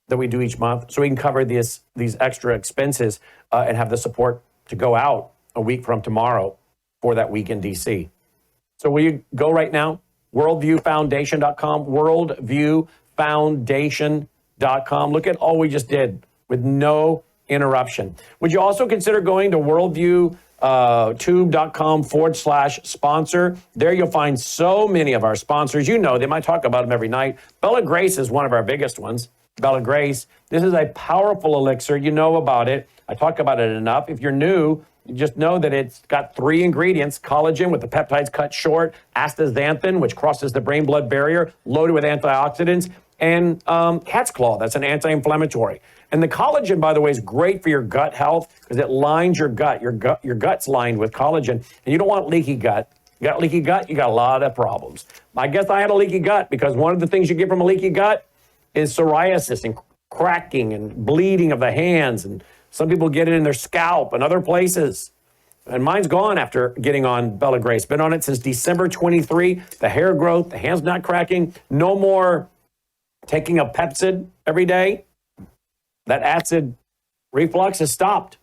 [SPEAKER 1] that we do each month so we can cover these extra expenses and have the support to go out a week from tomorrow for that week in DC. So will you go right now? Worldviewfoundation.com, worldviewfoundation.com. Look at all we just did with no interruption. Would you also consider going to worldviewtube.com/sponsor? There you'll find so many of our sponsors. You know them. I talk about them every night. Bella Grace is one of our biggest ones. Bella Grace. This is a powerful elixir. You know about it. I talk about it enough. If you're new, you just know that it's got 3 ingredients: collagen with the peptides cut short, astaxanthin, which crosses the brain-blood barrier, loaded with antioxidants, and cat's claw. That's an anti-inflammatory. And the collagen, by the way, is great for your gut health because it lines your gut. Your gut's lined with collagen, and you don't want leaky gut. You got leaky gut, you got a lot of problems. I guess I had a leaky gut because one of the things you get from a leaky gut is psoriasis and cracking and bleeding of the hands. And some people get it in their scalp and other places. And mine's gone after getting on Bella Grace. Been on it since December 23. The hair growth, the hands not cracking. No more taking a Pepsid every day. That acid reflux has stopped.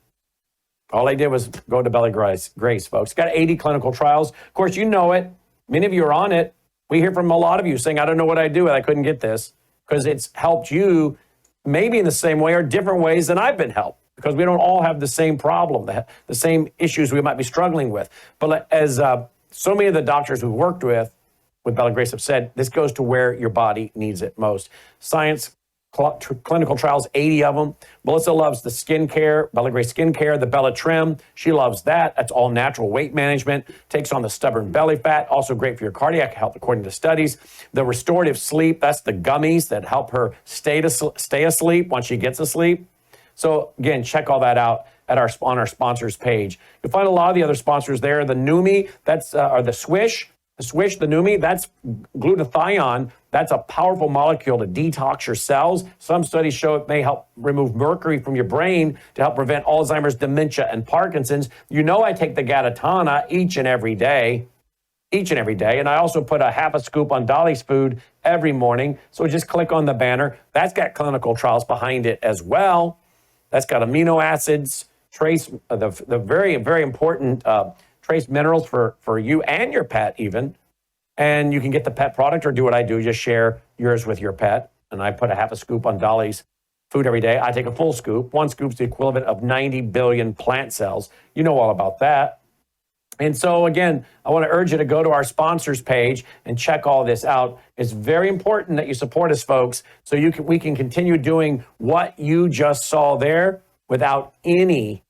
[SPEAKER 1] All I did was go to Bella Grace, folks. Got 80 clinical trials. Of course, you know it. Many of you are on it. We hear from a lot of you saying, I don't know what I do and I couldn't get this, because it's helped you maybe in the same way or different ways than I've been helped, because we don't all have the same problem, the same issues we might be struggling with. But as so many of the doctors we've worked with Bella Grace have said, this goes to where your body needs it most. Science, clinical trials, 80 of them. Melissa loves the skincare, Bella Grace skincare, the Bella Trim. She loves that. That's all natural weight management. Takes on the stubborn belly fat. Also great for your cardiac health, according to studies. The restorative sleep, that's the gummies that help her stay asleep once she gets asleep. So again, check all that out at on our sponsors page. You'll find a lot of the other sponsors there. The Numi, that's or the Swish. The Numi, that's glutathione. That's a powerful molecule to detox your cells. Some studies show it may help remove mercury from your brain to help prevent Alzheimer's, dementia, and Parkinson's. You know I take the Gatatana each and every day. And I also put a half a scoop on Dolly's food every morning. So just click on the banner. That's got clinical trials behind it as well. That's got amino acids, trace the very, very important trace minerals for you and your pet even. And you can get the pet product or do what I do, just share yours with your pet. And I put a half a scoop on Dolly's food every day. I take a full scoop. 1 scoop's the equivalent of 90 billion plant cells. You know all about that. And so again, I want to urge you to go to our sponsors page and check all this out. It's very important that you support us, folks, so we can continue doing what you just saw there without any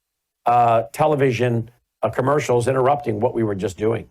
[SPEAKER 1] television commercials interrupting what we were just doing.